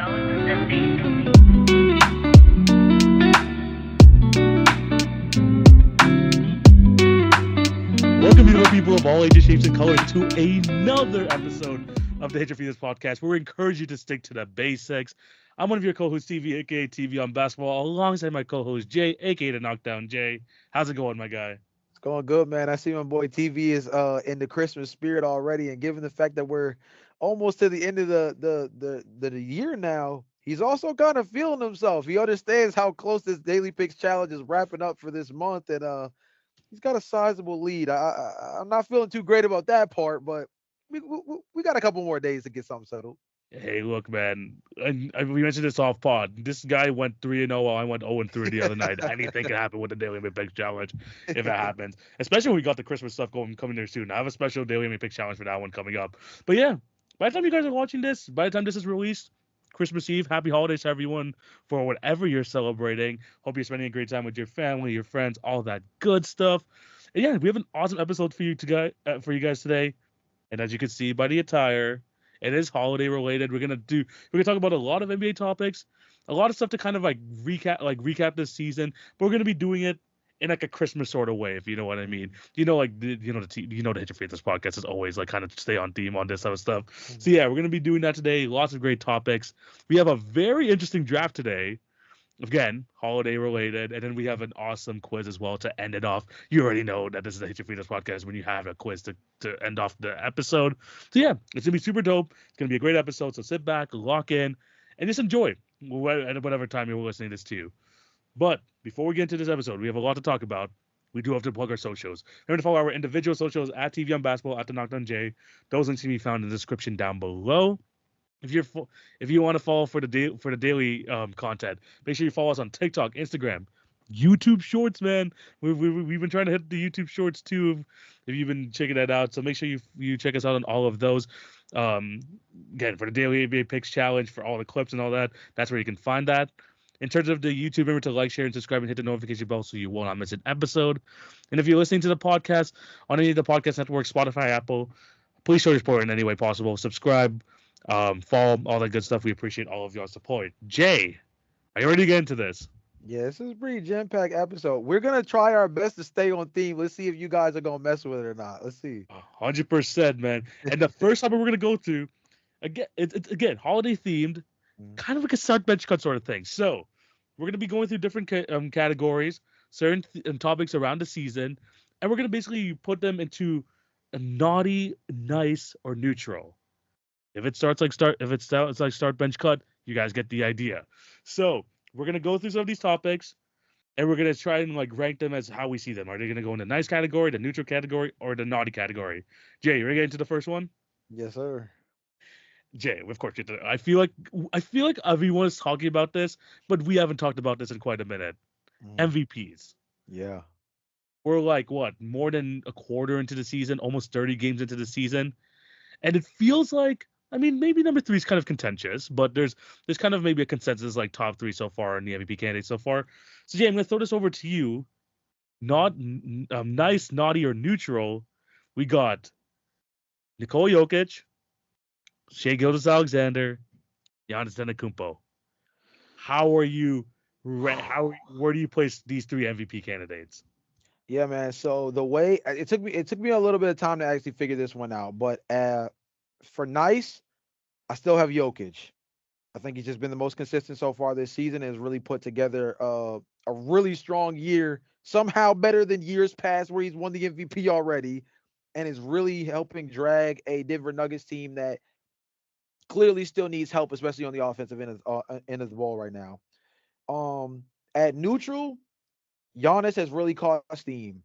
Alex and Dave. Welcome, beautiful people of all ages, shapes, and colors, to another episode of the Hit Your Feelings podcast, where we encourage you to stick to the basics. I'm one of your co-hosts, TV, aka TV on basketball, alongside my co-host Jay, aka the Knockdown Jay. How's it going, my guy? It's going good, man. I see my boy TV is in the Christmas spirit already, and given the fact that we're almost to the end of the year now, he's also kind of feeling himself. He understands how close this daily picks challenge is wrapping up for this month, and he's got a sizable lead. I'm not feeling too great about that part, but we got a couple more days to get something settled. Hey, look, man. And we mentioned this off pod. This guy went 3-0 while I went 0-3 the other night. Anything can happen with the Daily Mid Picks Challenge if it happens. Especially when we got the Christmas stuff coming there soon. I have a special Daily Mid Picks Challenge for that one coming up. But yeah, by the time you guys are watching this, by the time this is released, Christmas Eve, happy holidays to everyone for whatever you're celebrating. Hope you're spending a great time with your family, your friends, all that good stuff. And yeah, we have an awesome episode for you guys today. And as you can see by the attire, it is holiday related. We're gonna talk about a lot of NBA topics, a lot of stuff to kind of like recap this season. But we're gonna be doing it in like a Christmas sort of way, if you know what I mean. The Hit Your Faith this podcast is always like kind of stay on theme on this type of stuff. So yeah, we're gonna be doing that today. Lots of great topics. We have a very interesting draft today. Again, holiday related, and then we have an awesome quiz as well to end it off. You already know that this is the Hit Your Feelings podcast when you have a quiz to end off the episode. So yeah, it's gonna be super dope. It's gonna be a great episode. So sit back, lock in, and just enjoy at whatever time you're listening this to. But before we get into this episode, we have a lot to talk about. We do have to plug our socials. Remember to follow our individual socials at TV on Basketball, at the Knockdown J. Those links can be found in the description down below. If you want to follow for the daily content, make sure you follow us on TikTok, Instagram, YouTube Shorts, man. We've been trying to hit the YouTube Shorts too. If you've been checking that out, so make sure you check us out on all of those. Um, Again, for the daily ABA picks challenge, for all the clips and all that, that's where you can find that. In terms of the YouTube, remember to like, share, and subscribe, and hit the notification bell so you will not miss an episode. And if you're listening to the podcast on any of the podcast networks, Spotify, Apple, please show your support in any way possible. Subscribe, follow, all that good stuff. We appreciate all of your support. Jay, are you ready to get into this? Yeah, this is a pretty jam-packed episode. We're gonna try our best to stay on theme. Let's see if you guys are gonna mess with it or not. Let's see. 100%, man. And the first topic we're gonna go through, again, it's again holiday themed, Mhm. kind of like a start bench cut sort of thing. So we're gonna be going through different categories, certain topics around the season, and we're gonna basically put them into a naughty, nice, or neutral. If it starts like start bench cut, you guys get the idea. So we're gonna go through some of these topics and we're gonna try and like rank them as how we see them. Are they gonna go in the nice category, the neutral category, or the naughty category? Jay, you ready to get into the first one? Yes, sir. Jay, of course. I feel like everyone is talking about this, but we haven't talked about this in quite a minute. Mhm. MVPs. Yeah. We're like what, more than a quarter into the season, almost 30 games into the season, and it feels like, I mean, maybe number three is kind of contentious, but there's kind of maybe a consensus like top three so far in the MVP candidates so far. So Jay, I'm gonna throw this over to you. Not nice, naughty, or neutral. We got Nikola Jokic, Shea Gilgeous-Alexander, Giannis Antetokounmpo. How are you? Where do you place these three MVP candidates? Yeah, man. So the way it took me a little bit of time to actually figure this one out, but for nice, I still have Jokic. I think he's just been the most consistent so far this season and has really put together a really strong year, somehow better than years past where he's won the MVP already, and is really helping drag a Denver Nuggets team that clearly still needs help, especially on the offensive end of the ball right now. Um, at neutral, Giannis has really caught steam,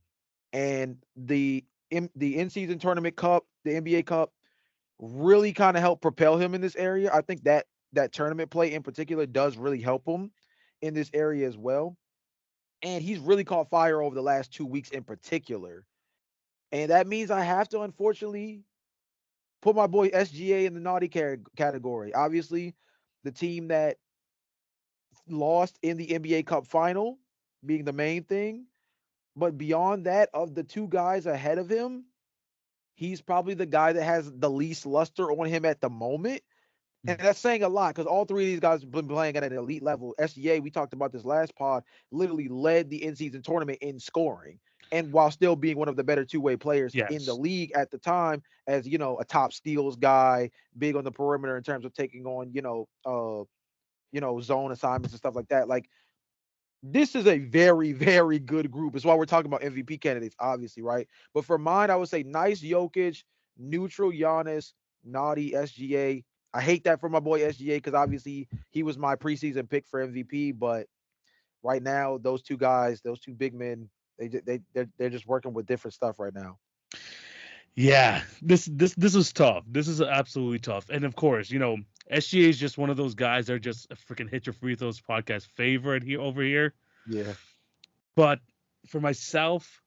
and the in season tournament cup, the NBA Cup, really kind of helped propel him in this area. I think that tournament play in particular does really help him in this area as well. And he's really caught fire over the last 2 weeks in particular. And that means I have to unfortunately put my boy SGA in the naughty category. Obviously, the team that lost in the NBA Cup final being the main thing. But beyond that, of the two guys ahead of him, he's probably the guy that has the least luster on him at the moment. And that's saying a lot because all three of these guys have been playing at an elite level. SGA, we talked about this last pod, literally led the in-season tournament in scoring, and while still being one of the better two-way players in the Yes. league at the time, as a top steals guy, big on the perimeter in terms of taking on zone assignments and stuff like that. Like this is a very, very good group. It's why we're talking about MVP candidates, obviously, right? But for mine, I would say nice Jokic, neutral Giannis, naughty SGA. I hate that for my boy SGA because obviously he was my preseason pick for MVP. But right now, those two guys, those two big men, they're just working with different stuff right now. Yeah, this is tough. This is absolutely tough. And of course, SGA is just one of those guys that are just a freaking hit your free throws podcast favorite here over here. Yeah. But for myself,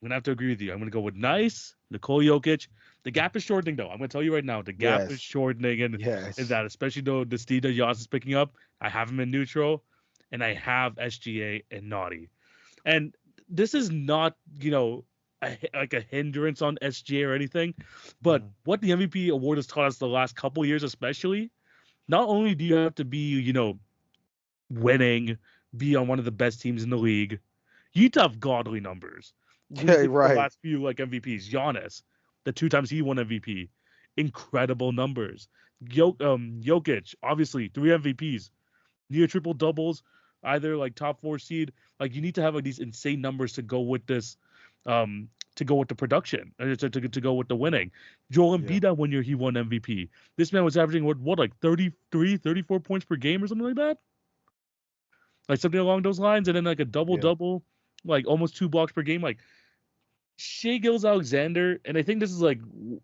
I'm gonna have to agree with you. I'm gonna go with nice Nikola Jokic. The gap is shortening though. I'm gonna tell you right now, the gap is Yes. shortening, and is Yes. that especially though the speed that Giannis is picking up. I have him in neutral, and I have SGA and naughty. And this is not, like a hindrance on SGA or anything, but Mhm. what the MVP award has taught us the last couple years, especially, not only do you have to be, winning, be on one of the best teams in the league, you need to have godly numbers. We Okay. look at the Right. last few like MVPs. Giannis, the 2 times he won MVP, incredible numbers. Jokic, obviously 3 MVPs, near triple doubles, either like top 4 seed. Like you need to have like these insane numbers to go with this, to go with the production, to go with the winning. Joel Yeah. Embiid that 1 year he won MVP. This man was averaging what like 33, 34 points per game or something like that, like something along those lines, and then like a double Yeah. double, like almost 2 blocks per game. Like Shea Gills Alexander, and I think this is like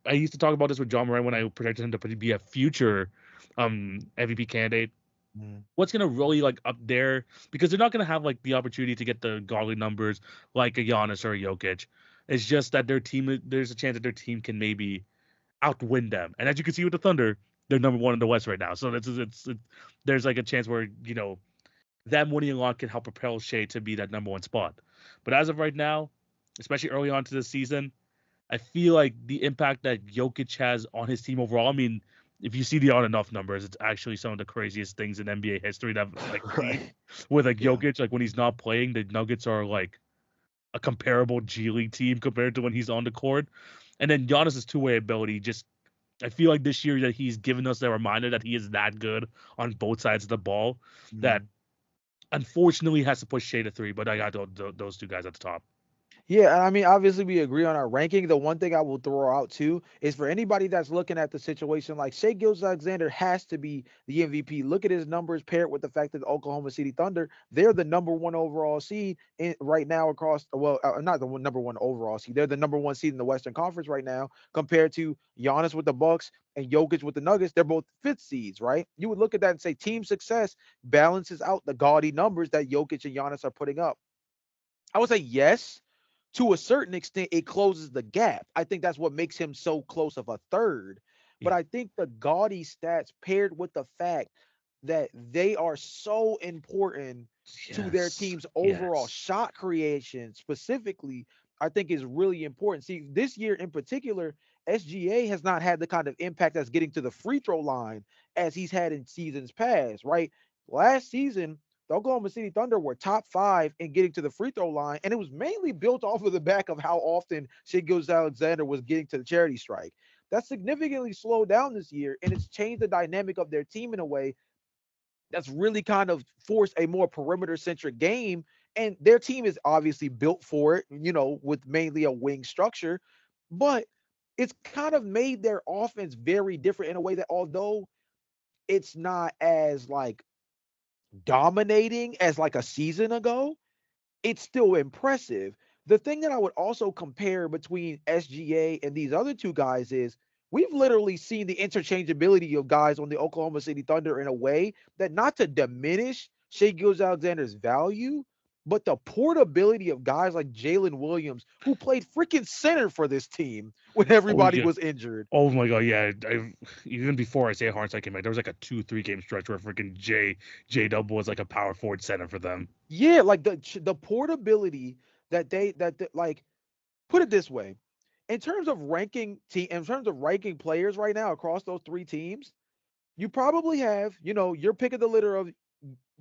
I used to talk about this with John Moran when I projected him to be a future MVP candidate. Mhm. What's gonna really like up there, because they're not gonna have like the opportunity to get the godly numbers like a Giannis or a Jokic. It's just that there's a chance that their team can maybe outwin them. And as you can see with the Thunder, they're number one in the West right now. So there's like a chance where them winning a lot can help propel Shea to be that number one spot. But as of right now, especially early on to the season, I feel like the impact that Jokic has on his team overall. I mean, if you see the on and off numbers, it's actually some of the craziest things in NBA history that I've like seen. Right. With like Yeah. Jokic, like when he's not playing, the Nuggets are like a comparable G League team compared to when he's on the court. And then Giannis's two-way ability, just I feel like this year that he's given us a reminder that he is that good on both sides of the ball, that Mhm. unfortunately has to push Shea to three. But I got those two guys at the top. Yeah, and I mean, obviously we agree on our ranking. The one thing I will throw out too is for anybody that's looking at the situation, like Shea Gilgeous-Alexander has to be the MVP. Look at his numbers paired with the fact that the Oklahoma City Thunder, they're the number one overall seed right now across. Well, not the number one overall seed. They're the number one seed in the Western Conference right now, compared to Giannis with the Bucks and Jokic with the Nuggets. They're both fifth seeds, right? You would look at that and say team success balances out the gaudy numbers that Jokic and Giannis are putting up. I would say yes, to a certain extent, it closes the gap. I think that's what makes him so close of a third. But Yeah. I think the gaudy stats paired with the fact that they are so important to their Yes. team's overall Yes. shot creation specifically, I think is really important. See, this year in particular, SGA has not had the kind of impact that's getting to the free throw line as he's had in seasons past, right? Last season, the Oklahoma City Thunder were top five in getting to the free throw line, and it was mainly built off of the back of how often Shai Alexander was getting to the charity strike. That significantly slowed down this year, and it's changed the dynamic of their team in a way that's really kind of forced a more perimeter centric game. And their team is obviously built for it, with mainly a wing structure, but it's kind of made their offense very different in a way that although it's not as like dominating as like a season ago, it's still impressive. The thing that I would also compare between SGA and these other two guys is we've literally seen the interchangeability of guys on the Oklahoma City Thunder in a way that, not to diminish Shea Gilgeous Alexander's value, but the portability of guys like Jalen Williams, who played freaking center for this team when Oh everybody yeah. was injured. Oh my god, yeah. Even before Isaiah Hartenstein came back, there was like a 2-3 game stretch where freaking J Double was like a power forward center for them. Yeah, like the portability like, put it this way, in terms of ranking players right now across those three teams, you probably have, your pick of the litter of,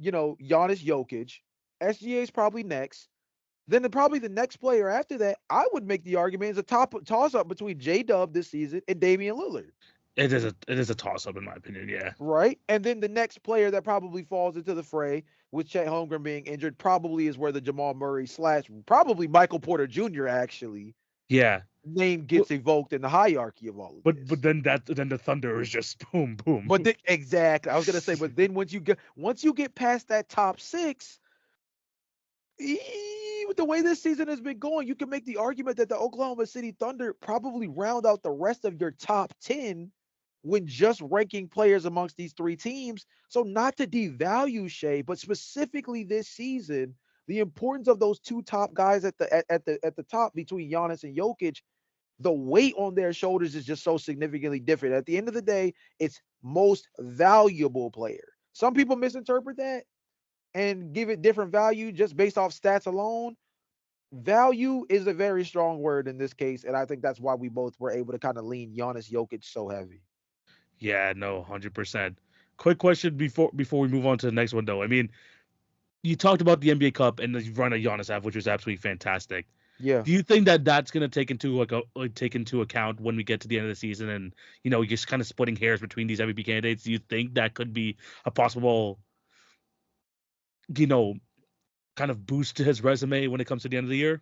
Giannis Jokic. SGA is probably next. Then probably the next player after that, I would make the argument is a top toss up between J Dub this season and Damian Lillard. It is a toss up in my opinion. Yeah. Right? And then the next player that probably falls into the fray, with Chet Holmgren being injured, probably is where the Jamal Murray / probably Michael Porter Jr. actually Yeah. name Well, gets evoked in the hierarchy of all of but this. then the Thunder is just boom boom. But exactly, I was gonna say, but then once you get past that top six, with the way this season has been going, you can make the argument that the Oklahoma City Thunder probably round out the rest of your top 10 when just ranking players amongst these three teams. So not to devalue Shea, but specifically this season, the importance of those two top guys at the top between Giannis and Jokic, the weight on their shoulders is just so significantly different. At the end of the day, it's most valuable player. Some people misinterpret that and give it different value just based off stats alone. Value is a very strong word in this case, and I think that's why we both were able to kind of lean Giannis Jokic so heavy. Yeah, no, 100%. Quick question before we move on to the next one though. I mean, you talked about the NBA Cup and the run of Giannis have, which was absolutely fantastic. Yeah. Do you think that that's going to take into account when we get to the end of the season and just kind of splitting hairs between these MVP candidates? Do you think that could be a possible you know kind of boost to his resume when it comes to the end of the year?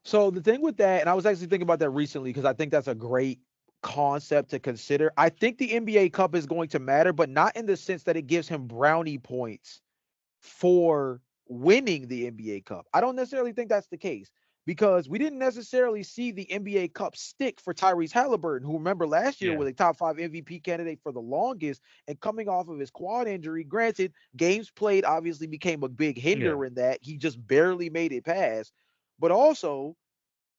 So the thing with that, and I was actually thinking about that recently because I think that's a great concept to consider. I think the NBA Cup is going to matter, but not in the sense that it gives him brownie points for winning the NBA Cup. I don't necessarily think that's the case because we didn't necessarily see the NBA Cup stick for Tyrese Halliburton, who remember last year Yeah. was a top 5 MVP candidate for the longest and coming off of his quad injury. Granted, games played obviously became a big Yeah. hinder in that. He just barely made it past. But also,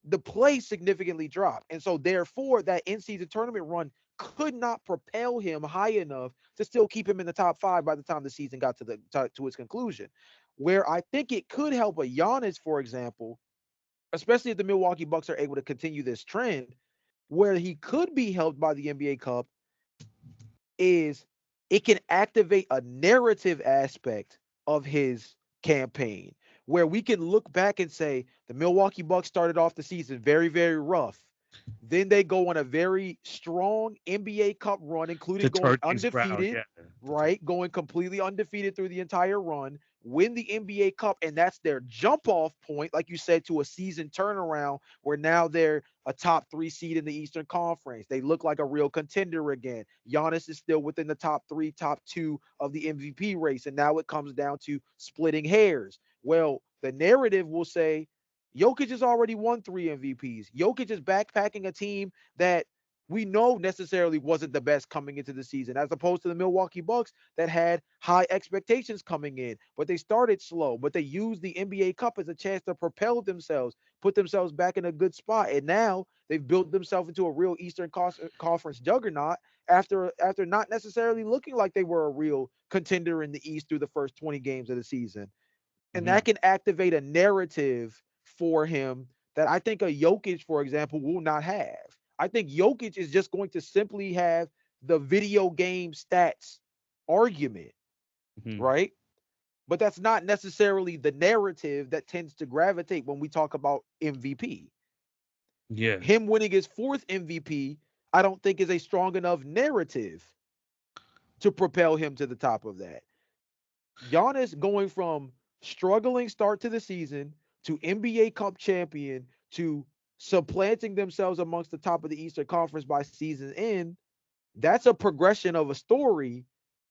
the play significantly dropped. And so therefore that in-season tournament run could not propel him high enough to still keep him in the top 5 by the time the season got to its conclusion. Where I think it could help a Giannis, for example, especially if the Milwaukee Bucks are able to continue this trend, where he could be helped by the NBA Cup is it can activate a narrative aspect of his campaign where we can look back and say the Milwaukee Bucks started off the season very, very rough. Then they go on a very strong NBA Cup run, including To going turn things around. undefeated, Yeah. right? Going completely undefeated through the entire run, win the NBA Cup, and that's their jump off point, like you said, to a season turnaround where now they're a top 3 seed in the Eastern Conference. They look like a real contender again. Giannis is still within the top 3, top 2 of the MVP race. And now it comes down to splitting hairs. Well, the narrative will say Jokic has already won 3 MVPs. Jokic is backpacking a team that we know necessarily wasn't the best coming into the season, as opposed to the Milwaukee Bucks that had high expectations coming in, but they started slow, but they used the NBA Cup as a chance to propel themselves, put themselves back in a good spot. And now they've built themselves into a real Eastern Conference juggernaut after not necessarily looking like they were a real contender in the East through the first 20 games of the season. And Hmm. that can activate a narrative for him that I think a Jokic, for example, will not have. I think Jokic is just going to simply have the video game stats argument, Hmm. right? But that's not necessarily the narrative that tends to gravitate when we talk about MVP. Yeah. Him winning his 4th MVP, I don't think is a strong enough narrative to propel him to the top of that. Giannis going from struggling start to the season to NBA Cup champion to supplanting themselves amongst the top of the Eastern Conference by season end, that's a progression of a story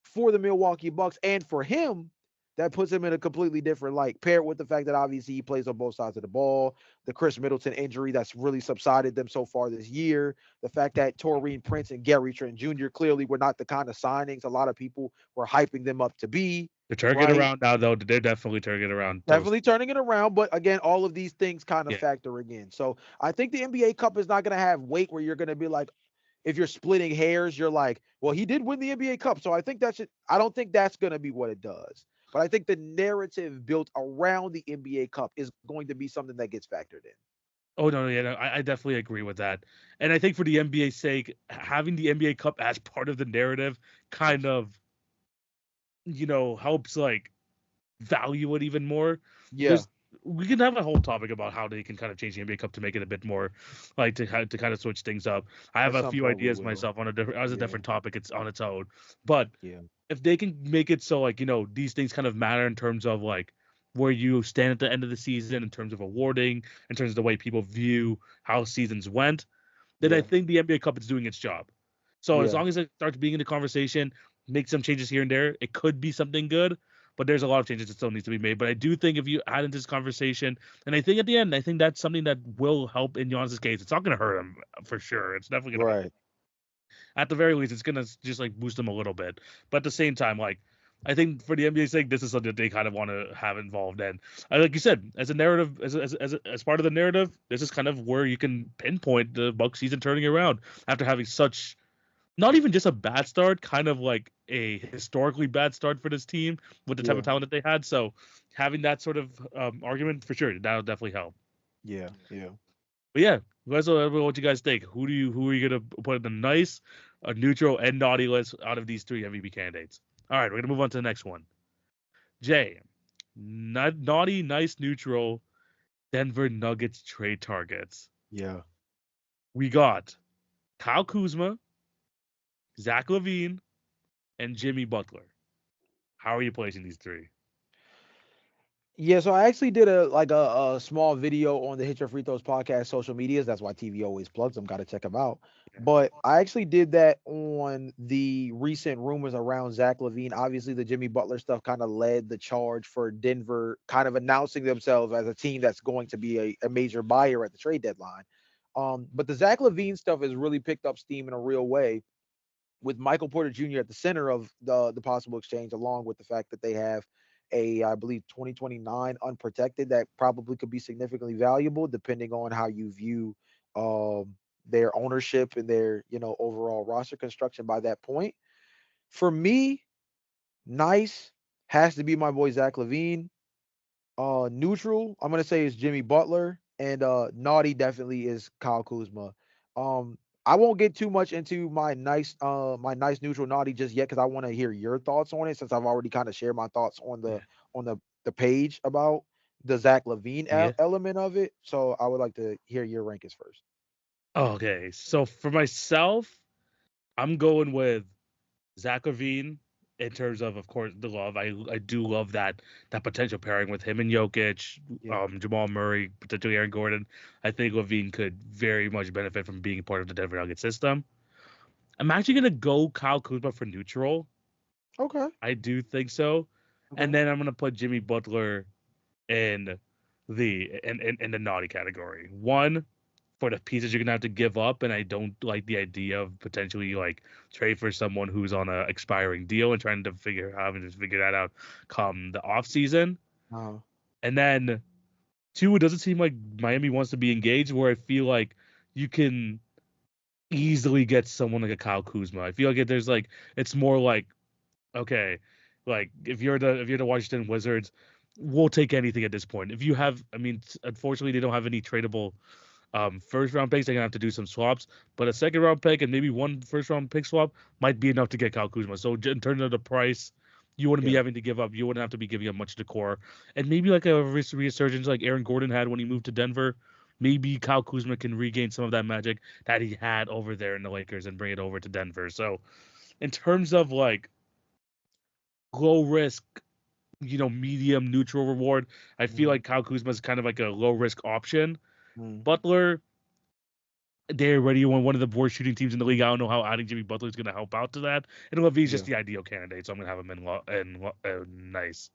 for the Milwaukee Bucks and for him. That puts him in a completely different light, paired with the fact that obviously he plays on both sides of the ball, the Chris Middleton injury that's really subsided them so far this year, the fact that Taurean Prince and Gary Trent Jr. clearly were not the kind of signings a lot of people were hyping them up to be, They're turning it right? around now, though. They're definitely turning it around. Those. Definitely turning it around, but again, all of these things kind of Yeah. factor in. So I think the NBA Cup is not going to have weight where you're going to be like, if you're splitting hairs, you're like, well, he did win the NBA Cup, so I think that should. I don't think that's going to be what it does. But I think the narrative built around the NBA Cup is going to be something that gets factored in. Oh no, yeah, no, I definitely agree with that. And I think for the NBA's sake, having the NBA Cup as part of the narrative kind Yes. of, helps like value it even more. Yeah. There's We can have a whole topic about how they can kind of change the NBA Cup to make it a bit more like to kind of switch things up. I have At a some few point we ideas will. myself on a different as a Yeah. different topic. It's on its own, but Yeah. if they can make it so like these things kind of matter in terms of like where you stand at the end of the season in terms of awarding, in terms of the way people view how seasons went, then I Yeah. think the NBA Cup is doing its job. So as Yeah. long as it starts being in the conversation, make some changes here and there, it could be something good. But there's a lot of changes that still needs to be made. But I do think if you add into this conversation, and I think at the end, I think that's something that will help in Giannis's case. It's not going to hurt him for sure. It's definitely going to help. Right. At the very least, it's going to just like boost him a little bit. But at the same time, like I think for the NBA's sake, this is something that they kind of want to have involved in. Like you said, as a narrative, as part of the narrative, this is kind of where you can pinpoint the Bucks season turning around after having such not even just a bad start, kind of like a historically bad start for this team with the type Yeah. of talent that they had. So having that sort of argument for sure, that'll definitely help. Yeah. Yeah. But yeah, let what you guys think. Who are you gonna put in the nice, neutral, and naughty list out of these three MVP candidates? All right, we're gonna move on to the next one. Jay, naughty, nice, neutral, Denver Nuggets trade targets. Yeah. We got Kyle Kuzma, Zach Levine, and Jimmy Butler. How are you placing these three? Yeah, so I actually did a small video on the Hit Your Free Throws podcast social medias. That's why TV always plugs them. Got to check them out. But I actually did that on the recent rumors around Zach Levine. Obviously, the Jimmy Butler stuff kind of led the charge for Denver, kind of announcing themselves as a team that's going to be a major buyer at the trade deadline. But the Zach Levine stuff has really picked up steam in a real way with Michael Porter Jr. at the center of the possible exchange, along with the fact that they have a, I believe, 2029 unprotected that probably could be significantly valuable, depending on how you view their ownership and their overall roster construction by that point. For me, nice has to be my boy Zach Levine. Neutral, I'm gonna say is Jimmy Butler, and naughty definitely is Kyle Kuzma. I won't get too much into my nice neutral naughty just yet because I want to hear your thoughts on it since I've already kind of shared my thoughts on the Yeah. on the page about the Zach Levine Yeah. element of it. So I would like to hear your rankings first. Okay. So for myself, I'm going with Zach Levine in terms of course, the love. I do love that potential pairing with him and Jokic, Yeah. Jamal Murray, potentially Aaron Gordon. I think Levine could very much benefit from being part of the Denver Nuggets system. I'm actually gonna go Kyle Kuzma for neutral. Okay. I do think so, and Okay. then I'm gonna put Jimmy Butler in in the naughty category. One, for the pieces you're gonna have to give up, and I don't like the idea of potentially like trade for someone who's on a expiring deal and trying to having to figure that out come the off season. Uh, And then two, it doesn't seem like Miami wants to be engaged. Where I feel like you can easily get someone like a Kyle Kuzma. I feel like there's like it's more like okay, like if you're the Washington Wizards, we'll take anything at this point. If you have, I mean, unfortunately they don't have any tradable first round picks. They're gonna have to do some swaps, but a second round pick and maybe one first round pick swap might be enough to get Kyle Kuzma. So in terms of the price, you wouldn't be yeah. having to give up. You wouldn't have to be giving up much decor, and maybe like a resurgence like Aaron Gordon had when he moved to Denver. Maybe Kyle Kuzma can regain some of that magic that he had over there in the Lakers and bring it over to Denver. So in terms of like low risk, medium neutral reward, I feel Mm, like Kyle Kuzma is kind of like a low risk option. mm, Butler, they already won one of the worst shooting teams in the league. I don't know how adding Jimmy Butler is going to help out to that. And Levine's just yeah. the ideal candidate, so I'm going to have him nice.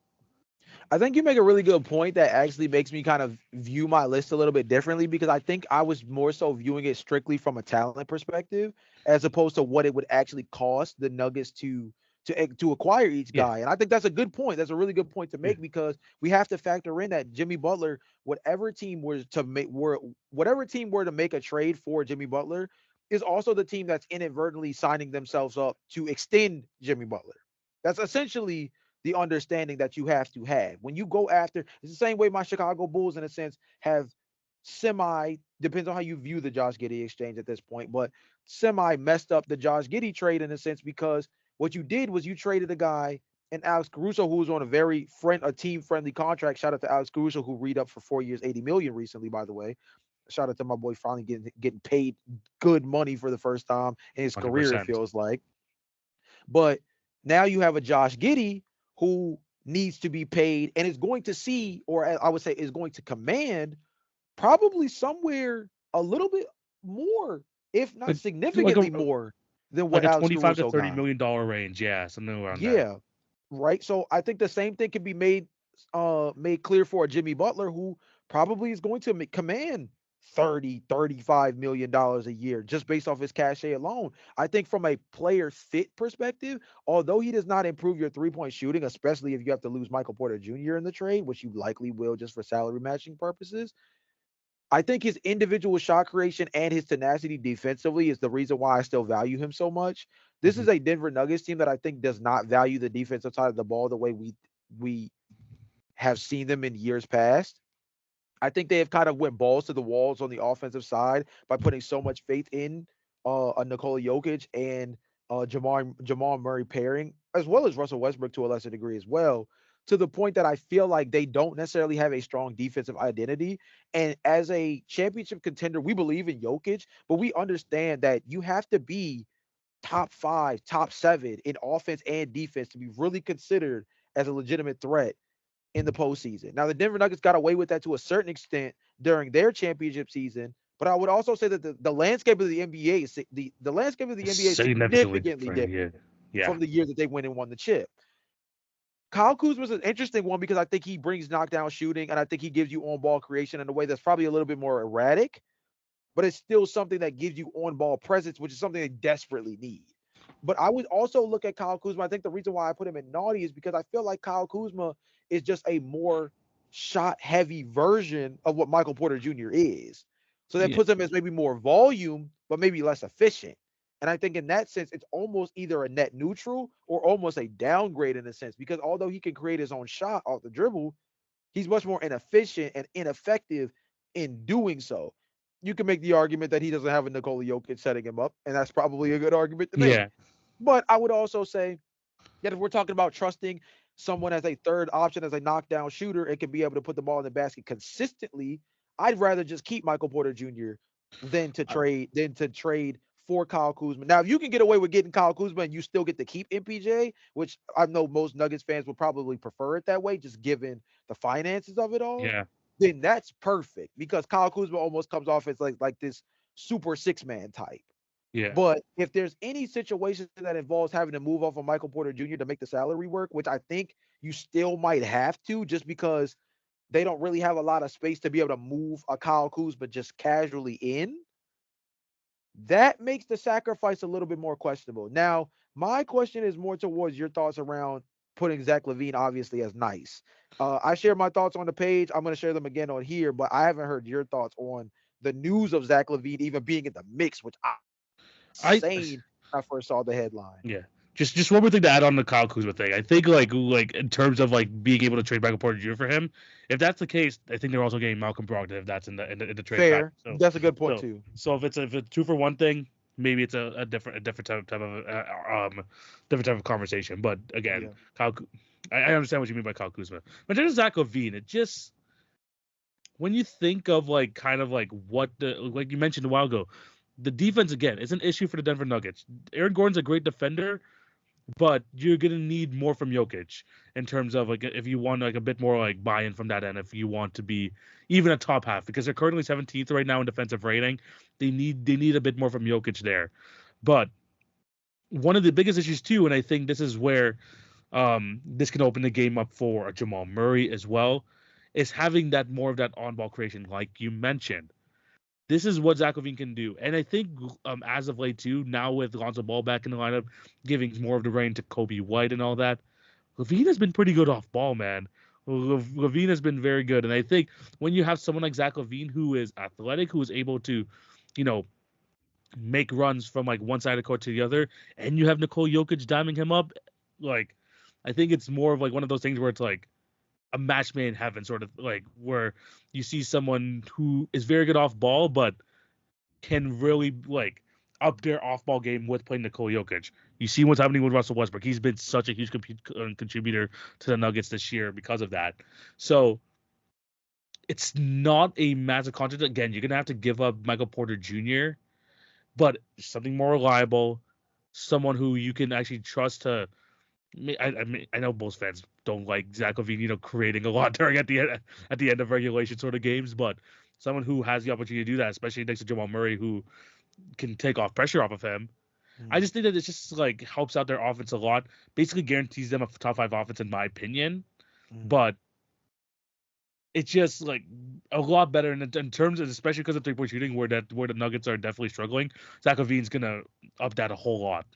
I think you make a really good point that actually makes me kind of view my list a little bit differently because I think I was more so viewing it strictly from a talent perspective as opposed to what it would actually cost the Nuggets to acquire each Yeah, guy. And I think that's a good point. That's a really good point to yeah, make because we have to factor in that Jimmy Butler, whatever team were to make a trade for Jimmy Butler, is also the team that's inadvertently signing themselves up to extend Jimmy Butler. That's essentially the understanding that you have to have when you go after. It's the same way my Chicago Bulls, in a sense, have semi depends on how you view the Josh Giddey exchange at this point, but semi messed up the Josh Giddey trade in a sense because what you did was you traded a guy and Alex Caruso, who was on a team friendly contract. Shout out to Alex Caruso, who read up for 4 years, 80 million recently, by the way. Shout out to my boy finally getting paid good money for the first time in his career, it 100%. feels like. But now you have a Josh Giddey who needs to be paid and is going to see, or I would say is going to command probably somewhere a little bit more, if not Like significantly a more than like what a Alex 25 to Caruso 30 got. million dollar range. Yeah, something around there. Yeah, right. So I think the same thing can be made clear for a Jimmy Butler who probably is going to command 30-35 million dollars a year just based off his cachet alone. I think from a player fit perspective, although he does not improve your three-point shooting, especially if you have to lose Michael Porter Jr. in the trade, which you likely will just for salary matching purposes, I think his individual shot creation and his tenacity defensively is the reason why I still value him so much. This Mhm. is a Denver Nuggets team that I think does not value the defensive side of the ball the way we have seen them in years past. I think they have kind of went balls to the walls on the offensive side by putting so much faith in a Nikola Jokic and Jamal Murray pairing, as well as Russell Westbrook to a lesser degree as well, to the point that I feel like they don't necessarily have a strong defensive identity. And as a championship contender, we believe in Jokic, but we understand that you have to be top five, top seven in offense and defense to be really considered as a legitimate threat in the postseason. Now, the Denver Nuggets got away with that to a certain extent during their championship season, but I would also say that the landscape of the NBA is the landscape of the NBA is Significantly significantly different. different Yeah. Yeah. from the year that they went and won the chip. Kyle Kuzma was an interesting one because I think he brings knockdown shooting and I think he gives you on ball creation in a way that's probably a little bit more erratic, but it's still something that gives you on ball presence, which is something they desperately need. But I would also look at Kyle Kuzma. I think the reason why I put him in naughty is because I feel like Kyle Kuzma is just a more shot heavy version of what Michael Porter Jr. is. So that Yeah. puts him as maybe more volume, but maybe less efficient. And I think in that sense, it's almost either a net neutral or almost a downgrade in a sense, because although he can create his own shot off the dribble, he's much more inefficient and ineffective in doing so. You can make the argument that he doesn't have a Nikola Jokic setting him up, and that's probably a good argument to make. Yeah. But I would also say that if we're talking about trusting someone as a third option, as a knockdown shooter, and can be able to put the ball in the basket consistently, I'd rather just keep Michael Porter Jr. Uh, than to trade for Kyle Kuzma. Now, if you can get away with getting Kyle Kuzma and you still get to keep MPJ, which I know most Nuggets fans would probably prefer it that way, just given the finances of it all, Yeah. then that's perfect because Kyle Kuzma almost comes off as like this super six man type. Yeah. But if there's any situation that involves having to move off of Michael Porter Jr. to make the salary work, which I think you still might have to, just because they don't really have a lot of space to be able to move a Kyle Kuzma just casually in, that makes the sacrifice a little bit more questionable. Now, my question is more towards your thoughts around putting Zach LaVine obviously as nice. I share my thoughts on the page. I'm going to share them again on here, but I haven't heard your thoughts on the news of Zach LaVine even being in the mix, which I I insane when I first saw the headline. Yeah. Just one more thing to add on the Kyle Kuzma thing. I think like in terms of like being able to trade Michael Porter Jr. for him, if that's the case, I think they're also getting Malcolm Brogdon if that's in the trade pack. Fair. That's a good point So too. so if it's 2 for 1 thing, maybe it's a different type of different type of conversation. But again, Yeah. I understand what you mean by Kyle Kuzma. But there's Zach LaVine. It just when you think of like kind of like what the like you mentioned a while ago, the defense again is an issue for the Denver Nuggets. Aaron Gordon's a great defender, but you're gonna need more from Jokic in terms of like if you want like a bit more like buy-in from that end. If you want to be even a top half, because they're currently 17th right now in defensive rating, they need a bit more from Jokic there. But one of the biggest issues too, and I think this is where this can open the game up for Jamal Murray as well, is having that more of that on-ball creation, like you mentioned. This is what Zach LaVine can do. And I think as of late, too, now with Lonzo Ball back in the lineup, giving more of the reign to Kobe White and all that, LaVine has been pretty good off ball, man. LaVine has been very good. And I think when you have someone like Zach LaVine who is athletic, who is able to, you know, make runs from like one side of the court to the other, and you have Nikola Jokic diming him up, like, I think it's more of like one of those things where it's like, a match made in heaven sort of like where you see someone who is very good off ball, but can really like up their off ball game with playing Nikola Jokic. You see what's happening with Russell Westbrook. He's been such a huge contributor to the Nuggets this year because of that. So it's not a massive contract. Again, you're gonna have to give up Michael Porter Jr., but something more reliable, someone who you can actually trust to. I know most fans don't like Zach LaVine, creating a lot during at the end of regulation sort of games, but someone who has the opportunity to do that, especially next to Jamal Murray, who can take off pressure off of him. I just think that it just like helps out their offense a lot. Basically guarantees them a top 5 offense in my opinion, but it's just like a lot better in terms of, especially because of 3-point shooting, where the Nuggets are definitely struggling. Zach LaVine's gonna up that a whole lot.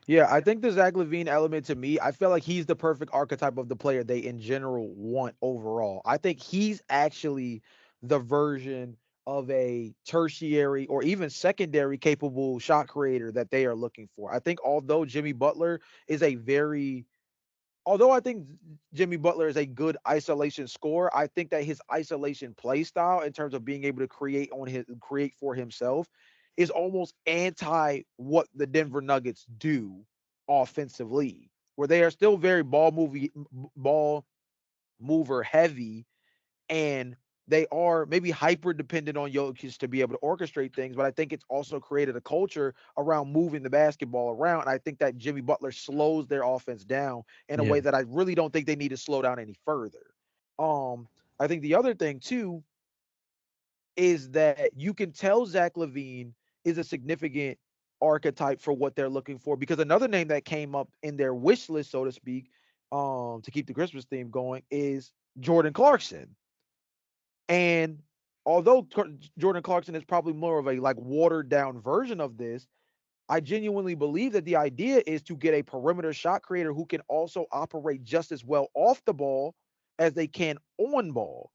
Yeah, I think the Zach LaVine element, to me, I feel like he's the perfect archetype of the player they in general want overall. I think he's actually the version of a tertiary or even secondary capable shot creator that they are looking for. I think although I think Jimmy Butler is a good isolation scorer, I think that his isolation play style in terms of being able to create for himself is almost anti what the Denver Nuggets do offensively, where they are still very ball mover heavy, and they are maybe hyper dependent on Jokic to be able to orchestrate things, but I think it's also created a culture around moving the basketball around. And I think that Jimmy Butler slows their offense down in a way that I really don't think they need to slow down any further. I think the other thing too is that you can tell Zach LaVine is a significant archetype for what they're looking for, because another name that came up in their wish list, so to speak, to keep the Christmas theme going, is Jordan Clarkson. And although Jordan Clarkson is probably more of a like watered down version of this, I genuinely believe that the idea is to get a perimeter shot creator who can also operate just as well off the ball as they can on ball.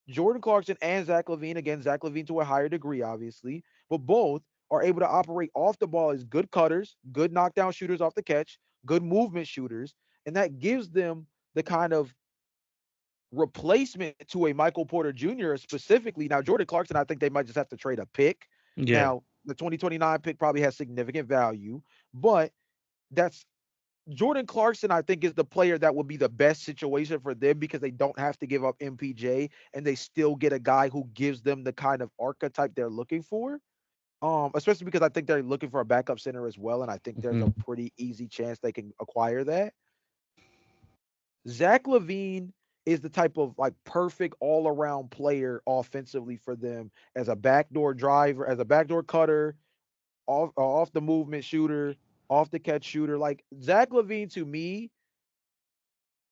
Jordan Clarkson and Zach LaVine, again, Zach LaVine to a higher degree, obviously, but both are able to operate off the ball as good cutters, good knockdown shooters off the catch, good movement shooters. And that gives them the kind of replacement to a Michael Porter Jr. specifically. Now, Jordan Clarkson, I think they might just have to trade a pick. Yeah. Now, the 2029 pick probably has significant value, but that's Jordan Clarkson, I think, is the player that would be the best situation for them, because they don't have to give up MPJ and they still get a guy who gives them the kind of archetype they're looking for. Especially because I think they're looking for a backup center as well, and I think there's a pretty easy chance they can acquire that. Zach LaVine is the type of like perfect all-around player offensively for them as a backdoor driver, as a backdoor cutter, off the movement shooter, off the catch shooter. Like Zach LaVine, to me,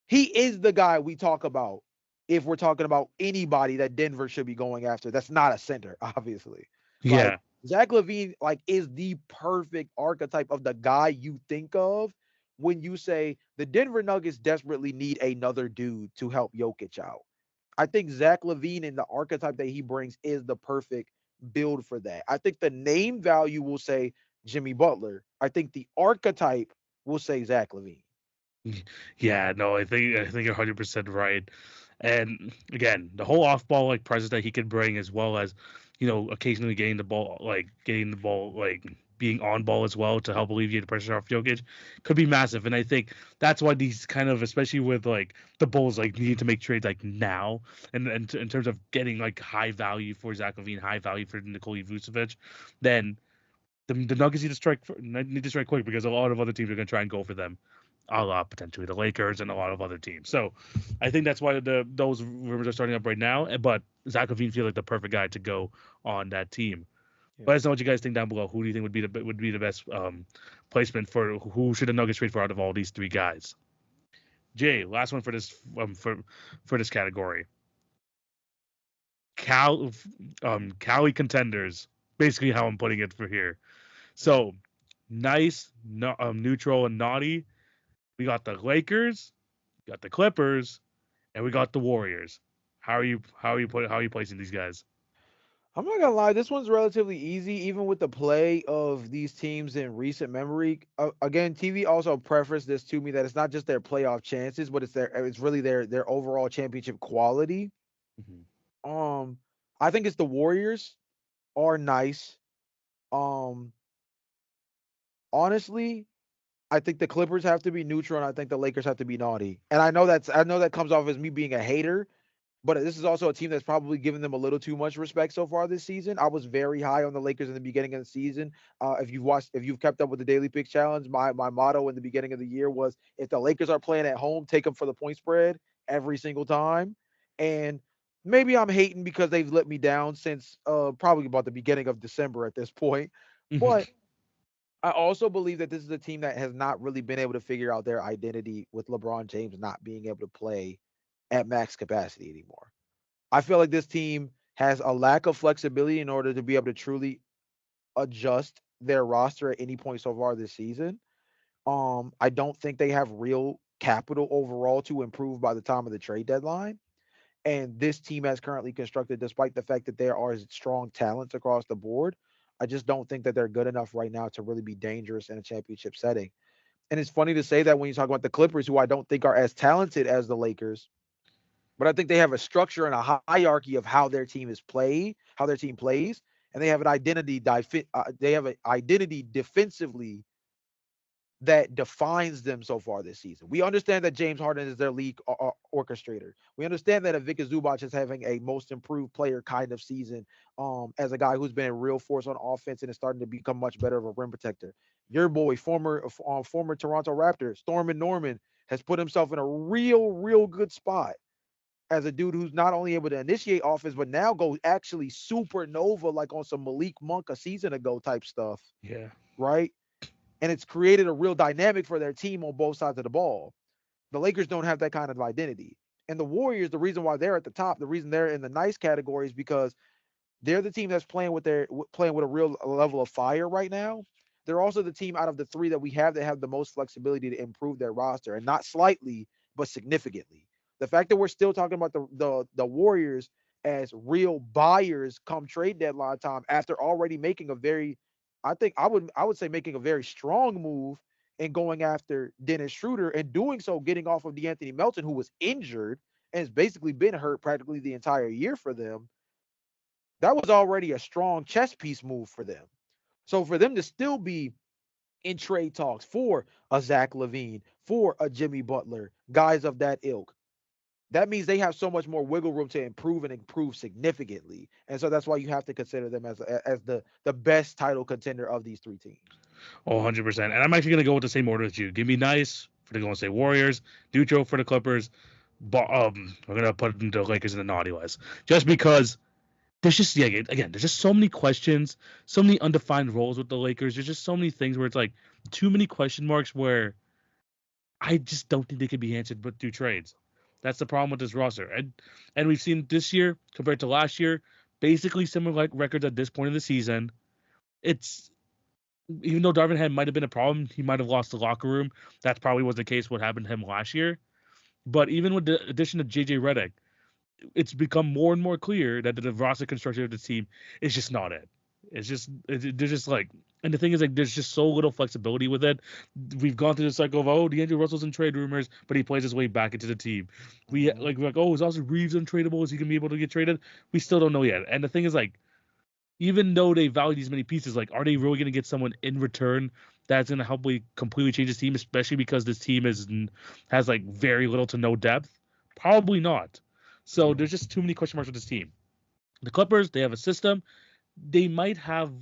he is the guy we talk about if we're talking about anybody that Denver should be going after. That's not a center, obviously. Yeah. Like Zach LaVine, like, is the perfect archetype of the guy you think of when you say the Denver Nuggets desperately need another dude to help Jokic out. I think Zach LaVine and the archetype that he brings is the perfect build for that. I think the name value will say Jimmy Butler. I think the archetype will say Zach LaVine. Yeah, no, I think you're 100% right. And again, the whole off-ball like presence that he can bring, as well as occasionally getting the ball, like being on ball as well to help alleviate the pressure off Jokic, could be massive. And I think that's why these kind of, especially with like the Bulls, like needing to make trades like now, and in terms of getting like high value for Zach LaVine, high value for Nikola Vucevic, then the Nuggets need to strike quick, because a lot of other teams are going to try and go for them, a lot potentially the Lakers and a lot of other teams. So I think that's why those rumors are starting up right now. But Zach LaVine feels like the perfect guy to go on that team. Yeah. Let us know what you guys think down below. Who do you think would be the best placement for who should the Nuggets trade for out of all these three guys? Jay, last one for this for this category. Cali contenders, basically how I'm putting it for here. So nice, neutral, and naughty. We got the Lakers, we got the Clippers, and we got the Warriors. How are you placing these guys? I'm not gonna lie, this one's relatively easy, even with the play of these teams in recent memory. Again, TV also prefaced this to me that it's not just their playoff chances, but it's really their overall championship quality. Mhm. Um, I think it's the Warriors are nice. Um, Honestly, I think the Clippers have to be neutral, and I think the Lakers have to be naughty. And I know that comes off as me being a hater, but this is also a team that's probably given them a little too much respect so far this season. I was very high on the Lakers in the beginning of the season. If you've kept up with the Daily Pick Challenge, my motto in the beginning of the year was if the Lakers are playing at home, take them for the point spread every single time. And maybe I'm hating because they've let me down since probably about the beginning of December at this point. But I also believe that this is a team that has not really been able to figure out their identity with LeBron James not being able to play at max capacity anymore. I feel like this team has a lack of flexibility in order to be able to truly adjust their roster at any point so far this season. I don't think they have real capital overall to improve by the time of the trade deadline. And this team has currently constructed, despite the fact that there are strong talents across the board, I just don't think that they're good enough right now to really be dangerous in a championship setting. And it's funny to say that when you talk about the Clippers, who I don't think are as talented as the Lakers, but I think they have a structure and a hierarchy of how their team plays, and they have an they have an identity defensively that defines them so far this season. We understand that James Harden is their league orchestrator. We understand that Ivica Zubac is having a most improved player kind of season, as a guy who's been a real force on offense and is starting to become much better of a rim protector. Your boy, former Toronto Raptor, Stormin Norman, has put himself in a real good spot as a dude who's not only able to initiate offense, but now go actually supernova like on some Malik Monk a season ago type stuff, Yeah. right? And it's created a real dynamic for their team on both sides of the ball. The Lakers don't have that kind of identity. And the Warriors, the reason why they're at the top, the reason they're in the nice category is because they're the team that's playing with a real level of fire right now. They're also the team out of the three that we have that have the most flexibility to improve their roster, and not slightly, but significantly. The fact that we're still talking about the Warriors as real buyers come trade deadline time after already making a very, I would say making a very strong move and going after Dennis Schroeder and doing so getting off of DeAnthony Melton, who was injured and has basically been hurt practically the entire year for them. That was already a strong chess piece move for them. So for them to still be in trade talks for a Zach Levine, for a Jimmy Butler, guys of that ilk, that means they have so much more wiggle room to improve and improve significantly. And so that's why you have to consider them as the best title contender of these three teams. Oh, 100%. And I'm actually going to go with the same order as you. Give me nice for the Golden State Warriors, neutral for the Clippers. We're going to put the Lakers in the naughty list. Just because there's just, yeah, again, there's just so many questions, so many undefined roles with the Lakers. There's just so many things where it's like too many question marks where I just don't think they can be answered but through trades. That's the problem with this roster. And we've seen this year compared to last year, basically similar like records at this point of the season. It's even though Darvin Ham might have been a problem, he might have lost the locker room. That probably was the case what happened to him last year. But even with the addition of JJ Redick, it's become more and more clear that the roster construction of the team is just not it. They're just like, and the thing is like, there's just so little flexibility with it. We've gone through the cycle of D'Angelo Russell's in trade rumors, but he plays his way back into the team. Mhm. We're like, is also Reeves untradeable? Is he gonna be able to get traded? We still don't know yet. And the thing is like, even though they value these many pieces, like, are they really gonna get someone in return that's gonna help completely change this team, especially because this team has like very little to no depth? Probably not. So Yeah. there's just too many question marks with this team. The Clippers, they have a system. They might have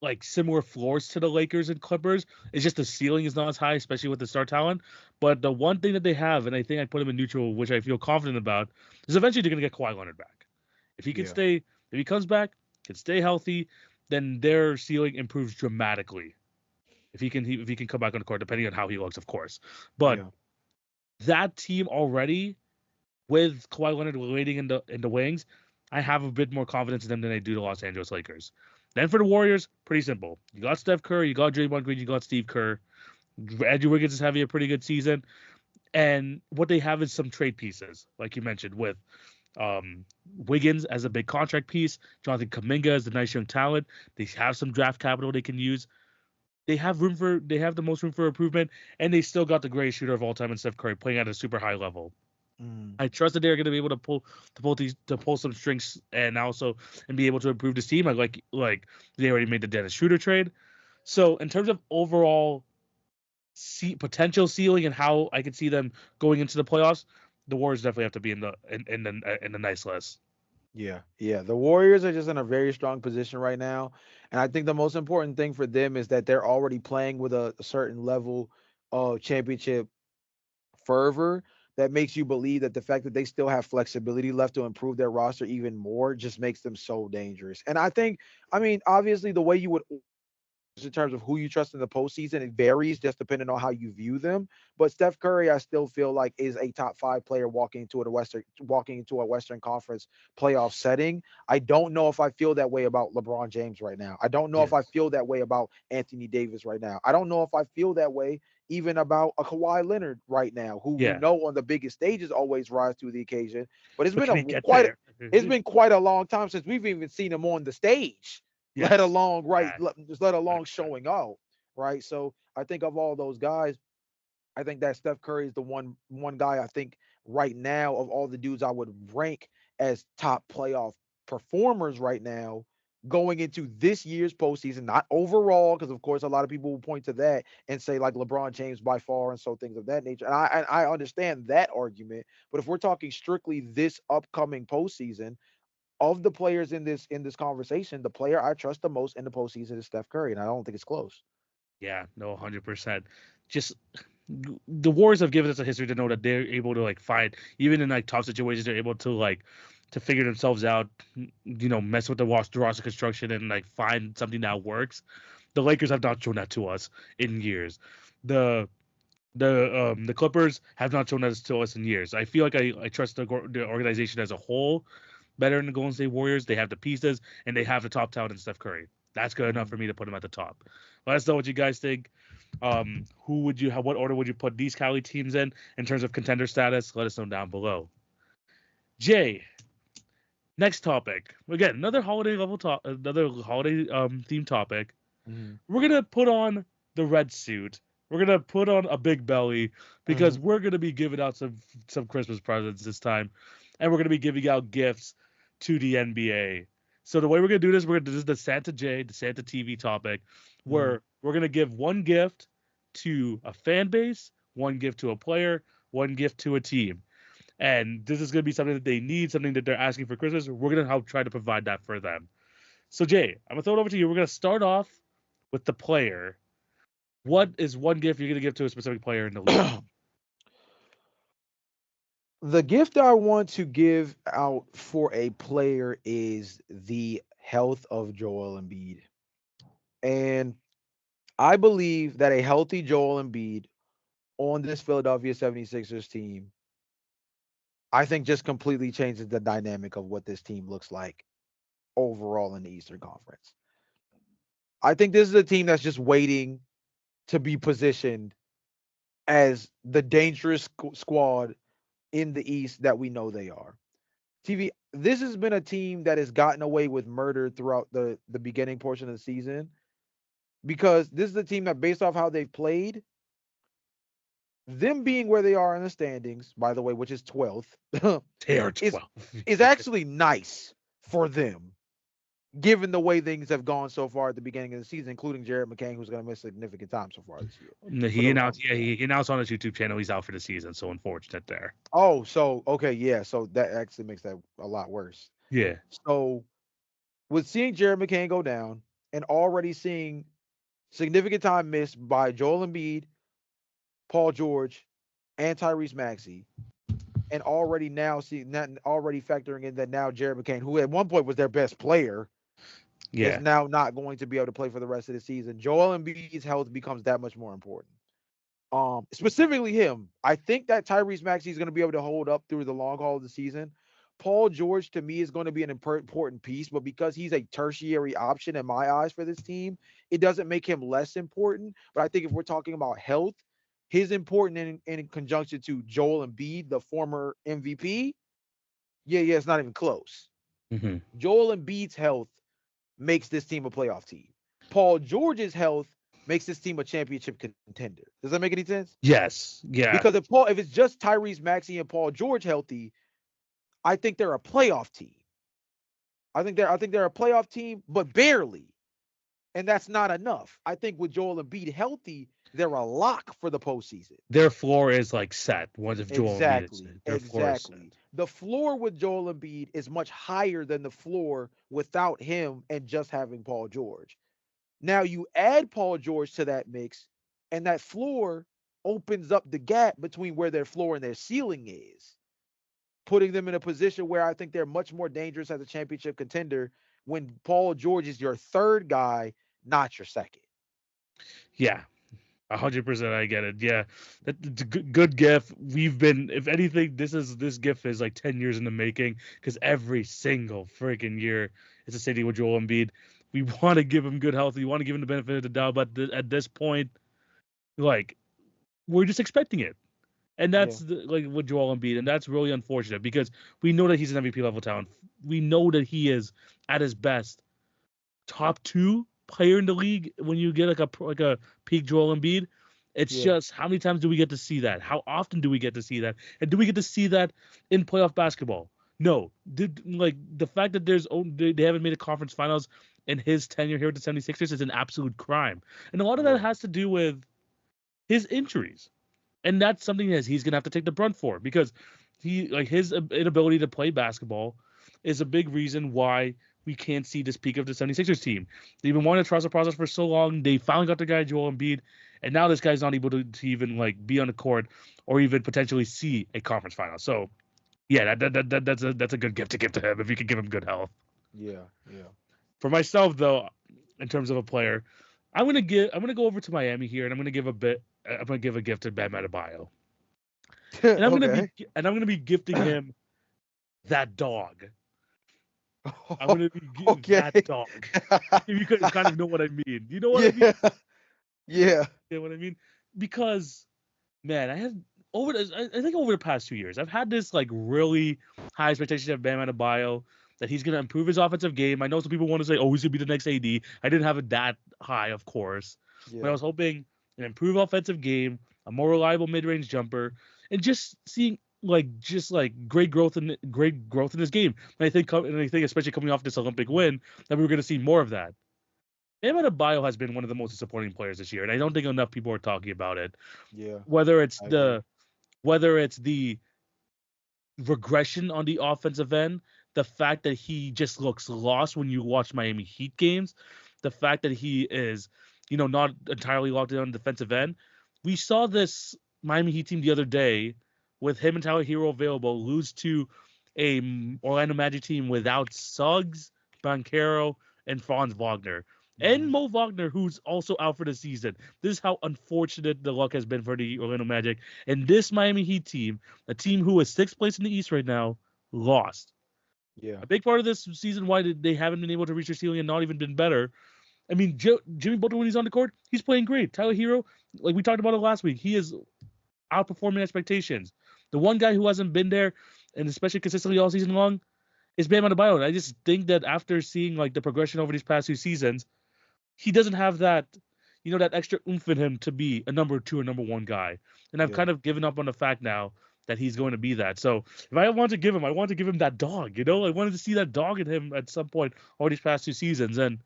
like similar floors to the Lakers and Clippers. It's just the ceiling is not as high, especially with the star talent. But the one thing that they have, and I think I put them in neutral, which I feel confident about, is eventually they're gonna get Kawhi Leonard back. If he can Yeah. stay, if he comes back, can stay healthy, then their ceiling improves dramatically. If he can come back on the court, depending on how he looks, of course. But Yeah. that team already with Kawhi Leonard waiting in the wings, I have a bit more confidence in them than I do the Los Angeles Lakers. Then for the Warriors, pretty simple. You got Steph Curry, you got Draymond Green, you got Steve Kerr. Andrew Wiggins is having a pretty good season, and what they have is some trade pieces, like you mentioned, with Wiggins as a big contract piece. Jonathan Kuminga as a nice young talent. They have some draft capital they can use. They have the most room for improvement, and they still got the greatest shooter of all time in Steph Curry playing at a super high level. Mm. I trust that they're going to be able to pull some strings and be able to improve this team. Like they already made the Dennis Schroeder trade. So in terms of overall potential ceiling and how I could see them going into the playoffs, the Warriors definitely have to be in the nice list. Yeah, yeah. The Warriors are just in a very strong position right now. And I think the most important thing for them is that they're already playing with a certain level of championship fervor that makes you believe that the fact that they still have flexibility left to improve their roster even more just makes them so dangerous. And I mean, obviously, the way you would in terms of who you trust in the postseason, it varies just depending on how you view them. But Steph Curry, I still feel like is a top five player walking into a Western Conference playoff setting. I don't know if I feel that way about LeBron James right now. I don't know if I Yes. feel that way about Anthony Davis right now. I don't know if I feel that way even about a Kawhi Leonard right now, who we Yeah. know on the biggest stages always rise to the occasion. But But can he get quite there? it's been quite a long time since we've even seen him on the stage, let Yes. alone That just let alone 100%. showing out, right? So I think of all those guys, I think that Steph Curry is the one guy I think right now of all the dudes I would rank as top playoff performers right now going into this year's postseason, not overall, because of course a lot of people will point to that and say like LeBron James by far and so things of that nature. And I understand that argument, but if we're talking strictly this upcoming postseason, of the players in this conversation, the player I trust the most in the postseason is Steph Curry, and I don't think it's close. Yeah, no, 100%. Just the Warriors have given us a history to know that they're able to like find even in like tough situations, they're able to to figure themselves out, mess with the roster construction and like find something that works. The Lakers have not shown that to us in years. The the Clippers have not shown that to us in years. I feel like I trust the organization as a whole better than the Golden State Warriors. They have the pieces and they have the top talent in Steph Curry. That's good enough Mhm. for me to put them at the top. Let us know what you guys think. Who would you have? What order would you put these Cali teams in terms of contender status? Let us know down below. Jay, next topic. Again, another holiday theme topic. Mhm. We're gonna put on the red suit. We're gonna put on a big belly because Mhm. we're gonna be giving out some Christmas presents this time, and we're gonna be giving out gifts to the NBA. So the way we're gonna do this, this is the the Santa TV topic, Mhm. where we're gonna give one gift to a fan base, one gift to a player, one gift to a team. And this is gonna be something that they need, something that they're asking for Christmas. We're gonna help try to provide that for them. So Jay, I'm gonna throw it over to you. We're gonna start off with the player. What is one gift you're gonna give to a specific player in the league? The gift I want to give out for a player is the health of Joel Embiid. And I believe that a healthy Joel Embiid on this Philadelphia 76ers team, I think just completely changes the dynamic of what this team looks like overall in the Eastern Conference. I think this is a team that's just waiting to be positioned as the dangerous squad in the East that we know they are. TV, this has been a team that has gotten away with murder throughout the beginning portion of the season because this is a team that, based off how they've played, them being where they are in the standings, by the way, which is 12th, They are is 12. is actually nice for them given the way things have gone so far at the beginning of the season, including Jared McCain, who's going to miss significant time so far this year for He the announced, recovery. yeah, he announced on his YouTube channel he's out for the season. So unfortunate there. Oh, so okay, yeah, so that actually makes that a lot worse. Yeah, So with seeing Jared McCain go down and already seeing significant time missed by Joel Embiid, Paul George, and Tyrese Maxey, and already now seeing that already factoring in that now Jared McCain, who at one point was their best player, is yeah, now not going to be able to play for the rest of the season. Joel Embiid's health becomes that much more important. Specifically him. I think that Tyrese Maxey is going to be able to hold up through the long haul of the season. Paul George to me is going to be an important piece, but because he's a tertiary option in my eyes for this team, it doesn't make him less important. But I think if we're talking about health, his important in conjunction to Joel Embiid, the former MVP, Yeah, it's not even close. Hmm. Joel Embiid's health makes this team a playoff team. Paul George's health makes this team a championship contender. Does that make any sense? Yes. Yeah. Because if it's just Tyrese Maxey and Paul George healthy, I think they're a playoff team. I think they're a playoff team, but barely. And that's not enough. I think with Joel Embiid healthy, they're a lock for the postseason. Their floor is like set. Once if Joel Embiid is Exactly. set, their floor is set. Exactly. The floor with Joel Embiid is much higher than the floor without him and just having Paul George. Now you add Paul George to that mix, and that floor opens up the gap between where their floor and their ceiling is, putting them in a position where I think they're much more dangerous as a championship contender when Paul George is your third guy, not your second. Yeah. 100%, I get it. Yeah, that's a good gif. We've been, if anything, this gif is like 10 years in the making because every single freaking year it's the same thing with Joel Embiid. We want to give him good health. We want to give him the benefit of the doubt, but at this point, like we're just expecting it, and Yeah. that's like with Joel Embiid, and that's really unfortunate because we know that he's an MVP level talent. We know that he is at his best, top two player in the league when you get like a peak Joel Embiid. It's Yeah. just how many times do we get to see that? How often do we get to see that? And do we get to see that in playoff basketball? No. Like the fact that they haven't made a conference finals in his tenure here with the 76ers is an absolute crime. And a lot of that Yeah. has to do with his injuries. And that's something that he's gonna have to take the brunt for because his inability to play basketball is a big reason why we can't see this peak of the 76ers team. They've been wanting to trust the process for so long. They finally got the guy Joel Embiid, and now this guy's not able to even like be on the court or even potentially see a conference final. So yeah, that's a good gift to give to him if you could give him good health. Yeah. Yeah. For myself though, in terms of a player, I'm gonna go over to Miami here and I'm gonna give a gift to Bam Adebayo. Okay. And I'm gonna be gifting him that dog. I'm gonna be Okay. that dog. If you could kind of know what I mean. You know what I mean? Yeah. Yeah. You know what I mean? Because man, I think over the past 2 years, I've had this like really high expectation of Bam Adebayo that he's gonna improve his offensive game. I know some people want to say, oh, he's gonna be the next AD. I didn't have it that high, of course, but I Yeah. was hoping an improved offensive game, a more reliable mid-range jumper, and just seeing just like great growth in his game. And I think especially coming off this Olympic win that we were going to see more of that. Bam Adebayo has been one of the most disappointing players this year, and I don't think enough people are talking about it. Yeah. Whether it's I agree. the regression on the offensive end, the fact that he just looks lost when you watch Miami Heat games, the fact that he is, not entirely locked in on the defensive end. We saw this Miami Heat team the other day with him and Tyler Hero available lose to a Orlando Magic team without Suggs, Banchero, and Franz Wagner. And Mhm. Mo Wagner, who's also out for the season. This is how unfortunate the luck has been for the Orlando Magic. And this Miami Heat team, a team who is sixth place in the East right now, lost. Yeah. A big part of this season why they haven't been able to reach their ceiling and not even been better. I mean, Jimmy Butler when he's on the court, he's playing great. Tyler Hero, like we talked about it last week, he is outperforming expectations. The one guy who hasn't been there, and especially consistently all season long, is Bam Adebayo. And I just think that after seeing like the progression over these past 2 seasons, he doesn't have that extra oomph in him to be a number two or number one guy. And I've Yeah. kind of given up on the fact now that he's going to be that. So if I want to give him, I want to give him that dog. I wanted to see that dog in him at some point over these past 2 seasons, and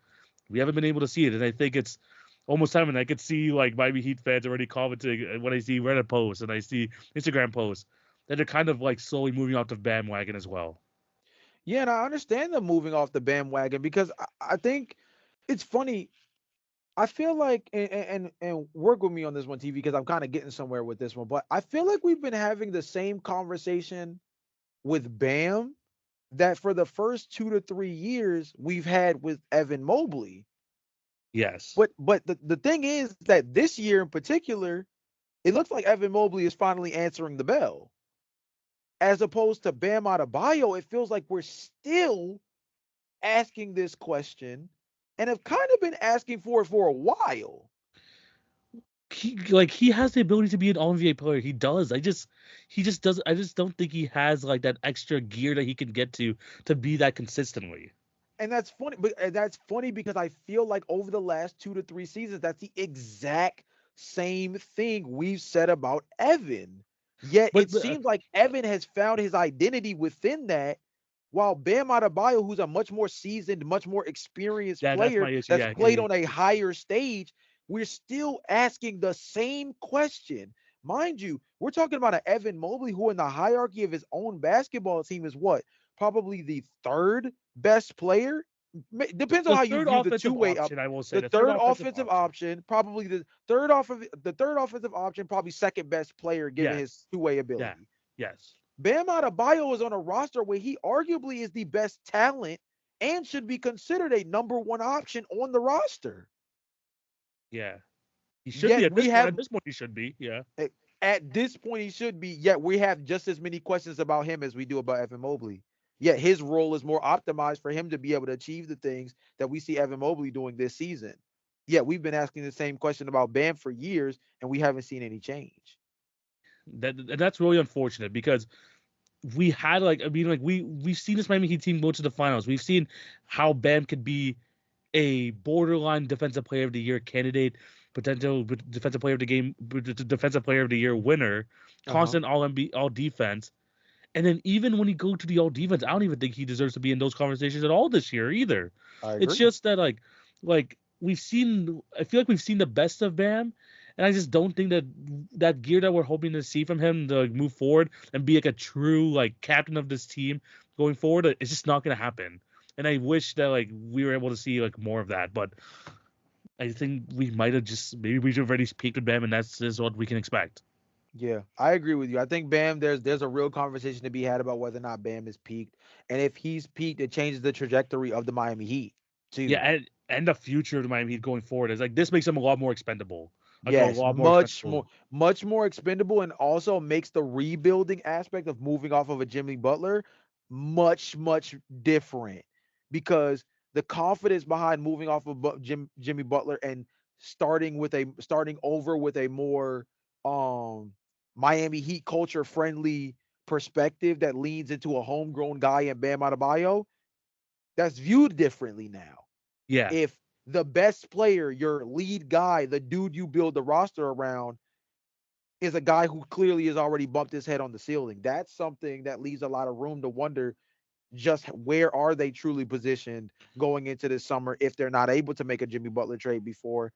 we haven't been able to see it. And I think it's almost time. And I could see like Miami Heat fans already commenting when I see Reddit posts and I see Instagram posts that they're kind of like slowly moving off the bandwagon as well. Yeah, and I understand them moving off the bandwagon because I think it's funny. I feel like, and work with me on this one, TV, because I'm kind of getting somewhere with this one. But I feel like we've been having the same conversation with Bam that for the first 2 to 3 years we've had with Evan Mobley. Yes. But the thing is that this year in particular, it looks like Evan Mobley is finally answering the bell. As opposed to Bam Adebayo, it feels like we're still asking this question and have kind of been asking for it for a while. he has the ability to be an all NBA player. He does. He just does. I just don't think he has like that extra gear that he can get to be that consistently. And that's funny, but that's funny because I feel like over the last 2 to 3 seasons, that's the exact same thing we've said about Evan. Yet But, it seems like Evan has found his identity within that, while Bam Adebayo, who's a much more seasoned, much more experienced yeah, that's player my issue. that's Yeah, played on a higher stage, we're still asking the same question. Mind you, we're talking about an Evan Mobley who, in the hierarchy of his own basketball team, is what? Probably the third best player. Depends on the how you third view the offensive two-way up. option, I will say, The the third third offensive offensive option. option, probably the third offensive option, probably second best player given his Yes, two-way yeah, ability. yes. Bam Adebayo is on a roster where he arguably is the best talent and should be considered a number one option on the roster. Yeah, he should be Yet at this we point. have At this point, he should be. Yeah, at this point he should be. Yet we have just as many questions about him as we do about Evan Mobley. Yet his role is more optimized for him to be able to achieve the things that we see Evan Mobley doing this season. Yet we've been asking the same question about Bam for years and we haven't seen any change. that's really unfortunate because we had like I mean like we've seen this Miami Heat team go to the finals. We've seen how Bam could be a borderline defensive player of the year candidate, potential defensive player of the game, defensive player of the year winner, Uh-huh. constant all defense. And then even when he go to the all defense, I don't even think he deserves to be in those conversations at all this year either. I It's agree. just that like I feel like we've seen the best of Bam, and I just don't think that that gear that we're hoping to see from him to like, move forward and be like a true like captain of this team going forward, it's just not gonna happen. And I wish that like we were able to see like more of that, but I think we might have just maybe we've already peaked with Bam, and that's just what we can expect. Yeah, I agree with you. I think Bam, there's a real conversation to be had about whether or not Bam is peaked, and if he's peaked, it changes the trajectory of the Miami Heat Yeah, too. and the future of the Miami Heat going forward is like this makes him a lot more expendable. Like a Yes, lot more expendable. much more expendable, and also makes the rebuilding aspect of moving off of a Jimmy Butler much different because the confidence behind moving off of Jimmy Butler and starting over with a more um Miami Heat culture friendly perspective that leans into a homegrown guy in Bam Adebayo, that's viewed differently now. Yeah. If the best player, your lead guy, the dude you build the roster around, is a guy who clearly has already bumped his head on the ceiling, that's something that leaves a lot of room to wonder just where are they truly positioned going into this summer if they're not able to make a Jimmy Butler trade before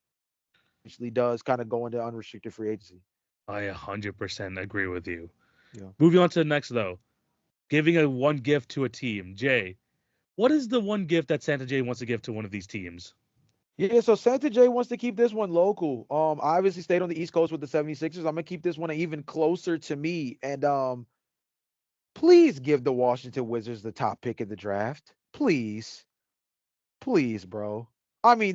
actually does kind of go into unrestricted free agency. I 100% agree with you. Yeah. Moving on to the next though, giving a one gift to a team. Jay, what is the one gift that Santa Jay wants to give to one of these teams? Yeah, so Santa J wants to keep this one local. I obviously stayed on the East Coast with the 76ers. I'm gonna keep this one even closer to me. And please give the Washington Wizards the top pick in the draft. Please. Please, bro. I mean,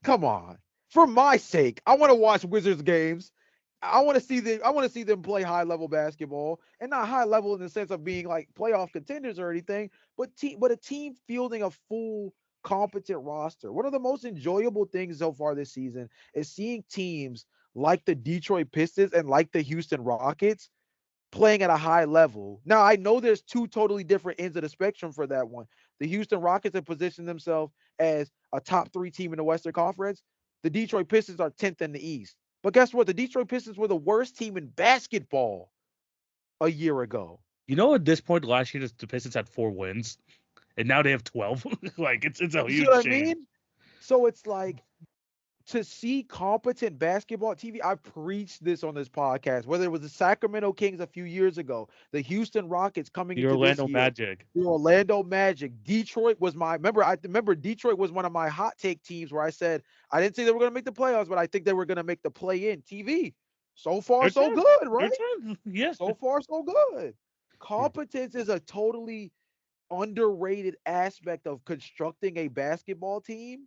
come on. For my sake, I want to watch Wizards games. I want to see them play high level basketball, and not high level in the sense of being like playoff contenders or anything, but a team fielding a full competent roster. One of the most enjoyable things so far this season is seeing teams like the Detroit Pistons and like the Houston Rockets playing at a high level. Now, I know there's two totally different ends of the spectrum for that one. The Houston Rockets have positioned themselves as a top three team in the Western Conference. The Detroit Pistons are 10th in the East. But guess what? The Detroit Pistons were the worst team in basketball a year ago. You know, at this point last year, the Pistons had 4 wins, and now they have 12. Like it's a You see huge what I change. mean? So it's like to see competent basketball TV, I preached this on this podcast, whether it was the Sacramento Kings a few years ago, the Houston Rockets coming The into this Orlando year, Magic. the Orlando Magic, Detroit was I remember Detroit was one of my hot take teams where I said I didn't say they were going to make the playoffs, but I think they were going to make the play in TV. So far, Their so turn. good, Their right? turn. Yeah. So far, so good. Yeah. Competence is a totally underrated aspect of constructing a basketball team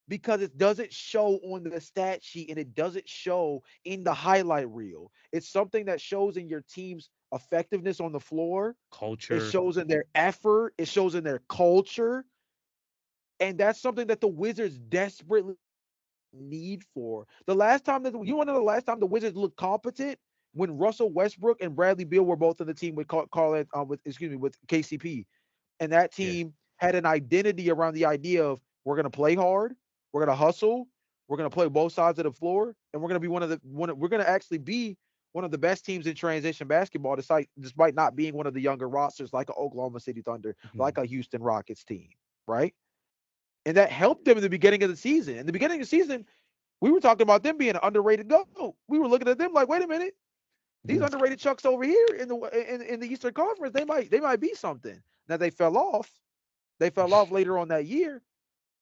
because it doesn't show on the stat sheet and it doesn't show in the highlight reel. It's something that shows in your team's effectiveness on the floor. It Culture. shows in their effort. It shows in their culture. And that's something that the Wizards desperately need for. The last time that you want to know the last time the Wizards looked competent when Russell Westbrook and Bradley Beal were both in the team with with KCP, and that Yeah. team had an identity around the idea of we're going to play hard, we're going to hustle, we're going to play both sides of the floor, and we're going to be we're going to actually be one of the best teams in transition basketball, despite not being one of the younger rosters like a Oklahoma City Thunder, like Mhm. a Houston Rockets team, right? And that helped them in the beginning of the season. In the beginning of the season, we were talking about them being an underrated goat. We were looking at them like, wait a minute, these Mhm. underrated chucks over here in the Eastern Conference, they might be something. Now they fell off. They fell off later on that year,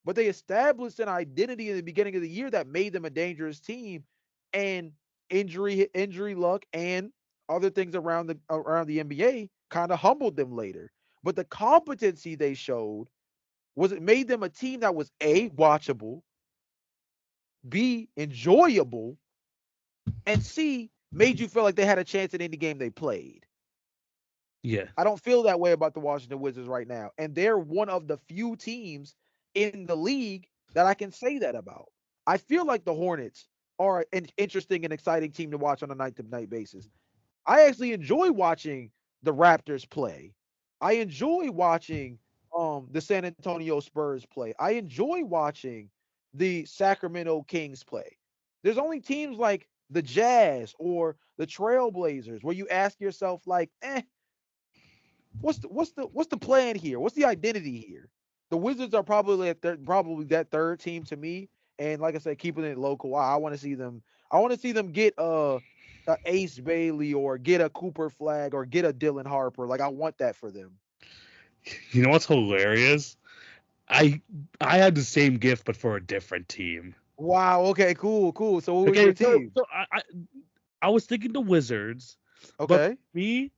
but they established an identity in the beginning of the year that made them a dangerous team. And injury luck and other things around the NBA kind of humbled them later. But the competency they showed was it made them a team that was A, watchable, B, enjoyable, and C, made you feel like they had a chance in any game they played. Yeah. I don't feel that way about the Washington Wizards right now. And they're one of the few teams in the league that I can say that about. I feel like the Hornets are an interesting and exciting team to watch on a night to night basis. I actually enjoy watching the Raptors play. I enjoy watching the San Antonio Spurs play. I enjoy watching the Sacramento Kings play. There's only teams like the Jazz or the Trailblazers where you ask yourself like, what's the plan here? What's the identity here? The Wizards are probably that third team to me. And like I said, keeping it local, I want to see them. I want to see them get a Ace Bailey or get a Cooper Flag or get a Dylan Harper. Like I want that for them. You know what's hilarious? I I had the same gift, but for a different team. Wow. Okay. Cool. Cool. So what were your Okay, so team? so I was thinking the Wizards, but Okay. for me,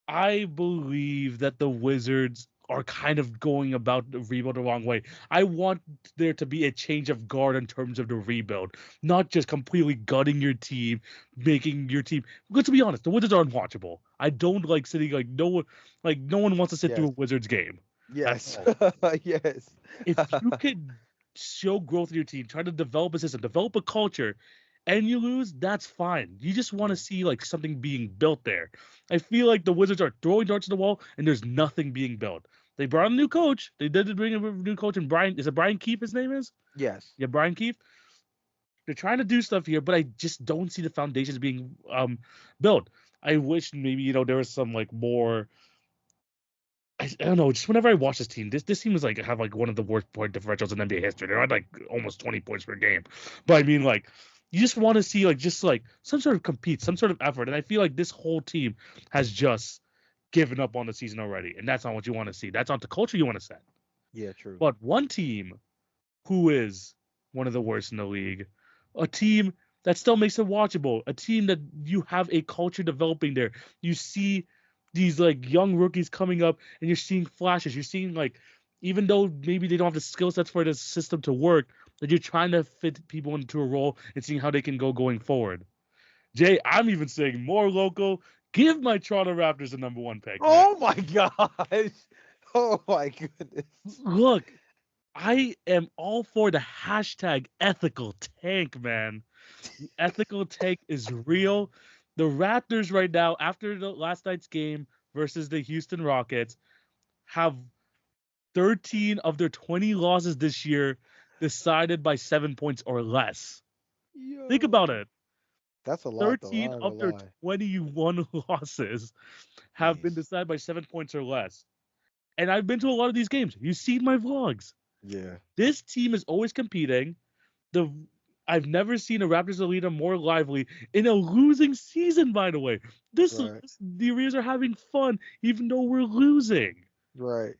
I believe that the Wizards are kind of going about the rebuild the wrong way. I want there to be a change of guard in terms of the rebuild, not just completely gutting your team, making your team. Because to be honest, the Wizards are unwatchable. I don't like sitting like no one wants to sit through Yes. a Wizards game at Yes. all. Yes. If you could show growth in your team, try to develop a system, develop a culture, and you lose, that's fine. You just want to see like something being built there. I feel like the Wizards are throwing darts at the wall and there's nothing being built. They brought a new coach. They did bring a new coach, and Brian is it Brian Keefe? His name is Yes. yeah, Brian Keefe. They're trying to do stuff here, but I just don't see the foundations being built. I wish maybe there was some like more I don't know. Just whenever I watch this team, this team is like have like one of the worst point differentials in NBA history. They're at like almost 20 points per game. But I mean, like, you just want to see like just like some sort of compete, some sort of effort. And I feel like this whole team has just given up on the season already, and that's not what you want to see. That's not the culture you want to set. Yeah. True. But one team who is one of the worst in the league, a team that still makes it watchable, a team that you have a culture developing there. You see these like young rookies coming up and you're seeing flashes. You're seeing like even though maybe they don't have the skill sets for the system to work, that you're trying to fit people into a role and seeing how they can go going forward. Jay, I'm even saying more local. Give my Toronto Raptors the number one pick, man. Oh my gosh. Oh my goodness. Look, I am all for the hashtag ethical tank, man. The ethical tank is real. The Raptors right now, after the last night's game versus the Houston Rockets, have 13 of their 20 losses this year decided by 7 points or less. Think about Yo. it. That's a lot though. 13 I ain't of gonna their lie. 21 losses have been Jeez. decided by 7 points or less. And I've been to a lot of these games. You've seen my vlogs. Yeah. This team is always competing. The I've never seen a Raptors Elite more lively in a losing season. By the way, Right. the Arenas are having fun even though we're losing. Right.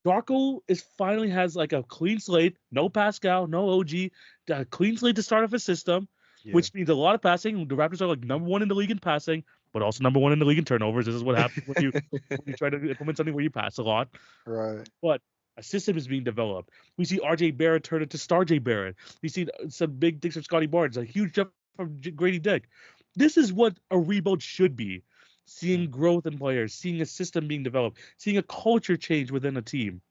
Darko is finally has like a clean slate, no Pascal, no OG, a clean slate to start off a system, Yeah. which means a lot of passing. The Raptors are like number one in the league in passing, but also number one in the league in turnovers. This is what happens when you try to implement something where you pass a lot. Right. But a system is being developed. We see RJ Barrett turn into Star J Barrett. We see some big things from Scotty Barnes, a huge jump from Grady Dick. This is what a rebuild should be. Mm. Seeing growth in players, seeing a system being developed, seeing a culture change within a team.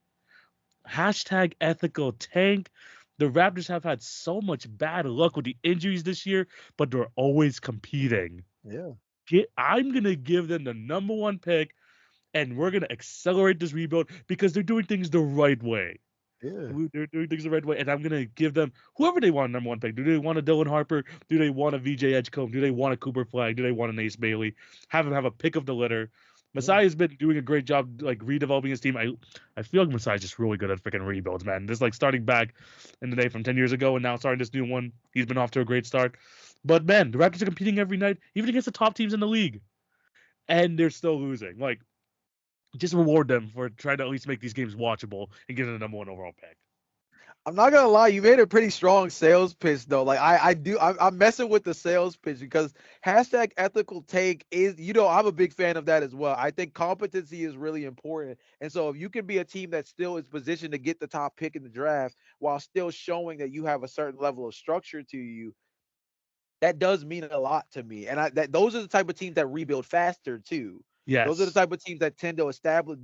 Hashtag ethical tank. The Raptors have had so much bad luck with the injuries this year, but they're always competing. Yeah. I'm going to give them the number one pick, and we're going to accelerate this rebuild because they're doing things the right way. Yeah. They're doing things the right way, and I'm going to give them whoever they want number one pick. Do they want a Dylan Harper? Do they want a VJ Edgecombe? Do they want a Cooper Flag? Do they want an Ace Bailey? Have them have a pick of the litter. Masai has been doing a great job like redeveloping his team. I feel like Masai's just really good at freaking rebuilds, man. Just like starting back in the day from 10 years ago and now starting this new one. He's been off to a great start. But man, the Raptors are competing every night, even against the top teams in the league. And they're still losing. Like, just reward them for trying to at least make these games watchable and get the number one overall pick. I'm not gonna lie, you made a pretty strong sales pitch though. Like I'm messing with the sales pitch because hashtag ethical take is, I'm a big fan of that as well. I think competency is really important, and so if you can be a team that still is positioned to get the top pick in the draft while still showing that you have a certain level of structure to you, that does mean a lot to me. And those are the type of teams that rebuild faster too. Yes. Those are the type of teams that tend to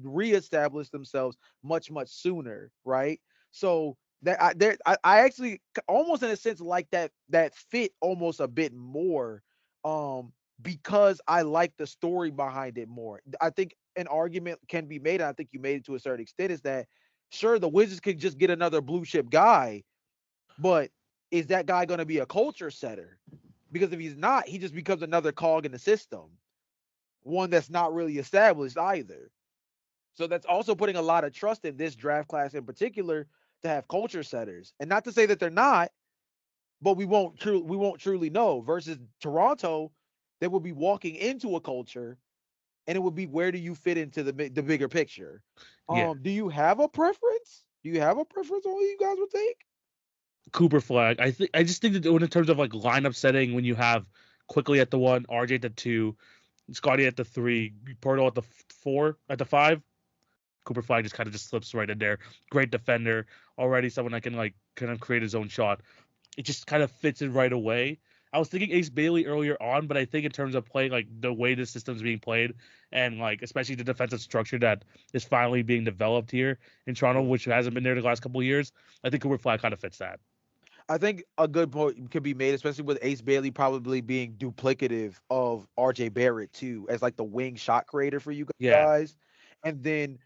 reestablish themselves much sooner, right? So I actually almost in a sense like that fit almost a bit more, because I like the story behind it more. I think an argument can be made, and I think you made it to a certain extent, is that sure, the Wizards could just get another blue chip guy, but is that guy going to be a culture setter? Because if he's not, he just becomes another cog in the system, one that's not really established either. So that's also putting a lot of trust in this draft class in particular to have culture setters. And not to say that they're not, but we won't truly know. Versus Toronto, they will be walking into a culture, and it would be, where do you fit into the bigger picture? Yeah. Do you have a preference? Do you have a preference on who you guys would take? Cooper Flag. I just think that in terms of like lineup setting, when you have Quickly at the 1, RJ at the 2, Scotty at the 3, Porto at the 4, at the 5, Cooper Flag just kind of just slips right in there. Great defender, already someone that can like kind of create his own shot. It just kind of fits in right away. I was thinking Ace Bailey earlier on, but I think in terms of playing, like the way the system's being played, and like especially the defensive structure that is finally being developed here in Toronto, which hasn't been there the last couple of years, I think Cooper Flag kind of fits that. I think a good point could be made, especially with Ace Bailey probably being duplicative of RJ Barrett too, as like the wing shot creator for you guys. Yeah. And then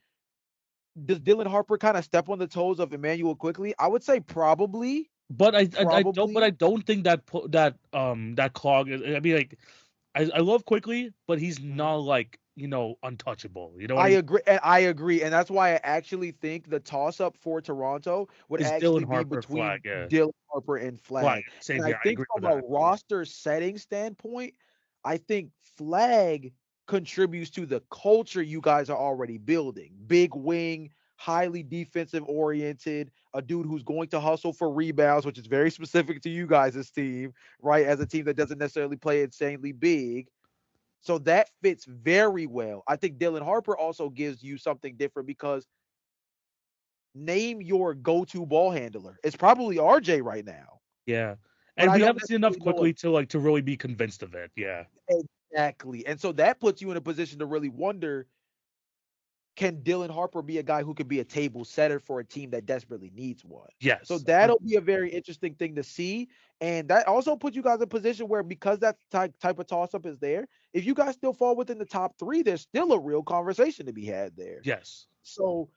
does Dylan Harper kind of step on the toes of Immanuel Quickly? I would say probably. But I don't think that that clog. I mean, like I love Quickly, but he's not like untouchable. You know what I mean? agree, and I agree, and that's why I actually think the toss up for Toronto would It's actually Dylan be Harper, between Flag, yeah. Dylan Harper and Flag. Flag, same And here. I I think agree with from a that. roster setting standpoint, I think Flag contributes to the culture you guys are already building. Big wing, highly defensive oriented, a dude who's going to hustle for rebounds, which is very specific to you guys' team, right? As a team that doesn't necessarily play insanely big. So that fits very well. I think Dylan Harper also gives you something different because name your go-to ball handler. It's probably RJ right now. Yeah. But And I we don't haven't seen enough necessarily know Quickly to really be convinced of it. Yeah. exactly. And so that puts you in a position to really wonder, can Dylan Harper be a guy who could be a table setter for a team that desperately needs one? Yes. So that'll be a very interesting thing to see. And that also puts you guys in a position where, because that type of toss up is there, if you guys still fall within the top 3, there's still a real conversation to be had there. Yes. So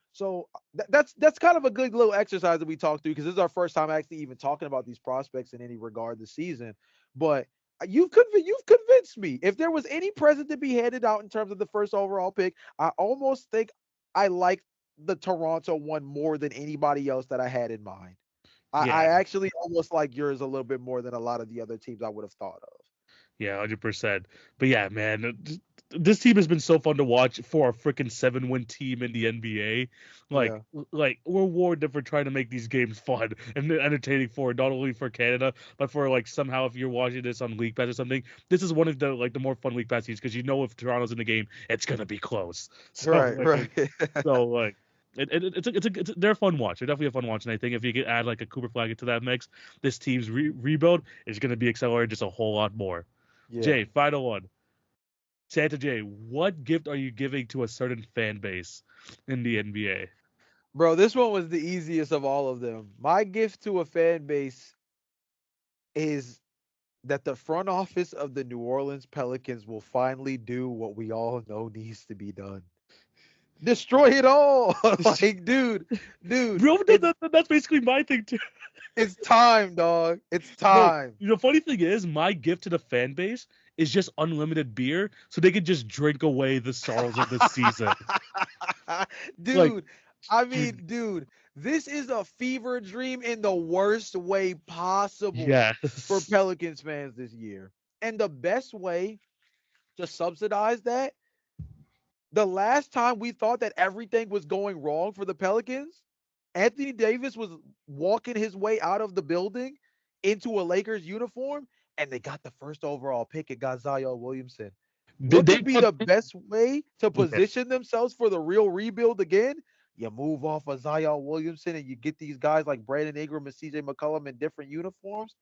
that's kind of a good little exercise that we talked through, because this is our first time actually even talking about these prospects in any regard this season. But you've convinced me. If there was any present to be handed out in terms of the first overall pick, I almost think I like the Toronto one more than anybody else that I had in mind. I actually almost like yours a little bit more than a lot of the other teams I would have thought of. Yeah, 100%. But yeah, man, this team has been so fun to watch for a freaking 7-win team in the NBA. Like we're rewarded for trying to make these games fun and entertaining for not only for Canada, but for like somehow if you're watching this on League Pass or something, this is one of the more fun League Pass teams because if Toronto's in the game, it's gonna be close. So, right. So like. They're a fun watch. They're definitely a fun watch, and I think if you could add like a Cooper Flag into that mix, this team's rebuild is going to be accelerated just a whole lot more. Yeah. Jay, final one. Santa Jay, what gift are you giving to a certain fan base in the NBA? Bro, this one was the easiest of all of them. My gift to a fan base is that the front office of the New Orleans Pelicans will finally do what we all know needs to be done. Destroy it all. Like, dude, Bro, that's basically my thing too. it's time, dog. It's No, time. the funny thing is, my gift to the fan base is just unlimited beer, so they could just drink away the sorrows of the season. Like, Dude, I dude, mean, dude, this is a fever dream in the worst way possible for yes, Pelicans fans this year. And the best way to subsidize that, the last time we thought that everything was going wrong for the Pelicans, Anthony Davis was walking his way out of the building into a Lakers uniform, and they got the first overall pick and got Zion Williamson. What they could be put the best way to yeah, position themselves for the real rebuild again? You move off of Zion Williamson and you get these guys like Brandon Ingram and CJ McCollum in different uniforms,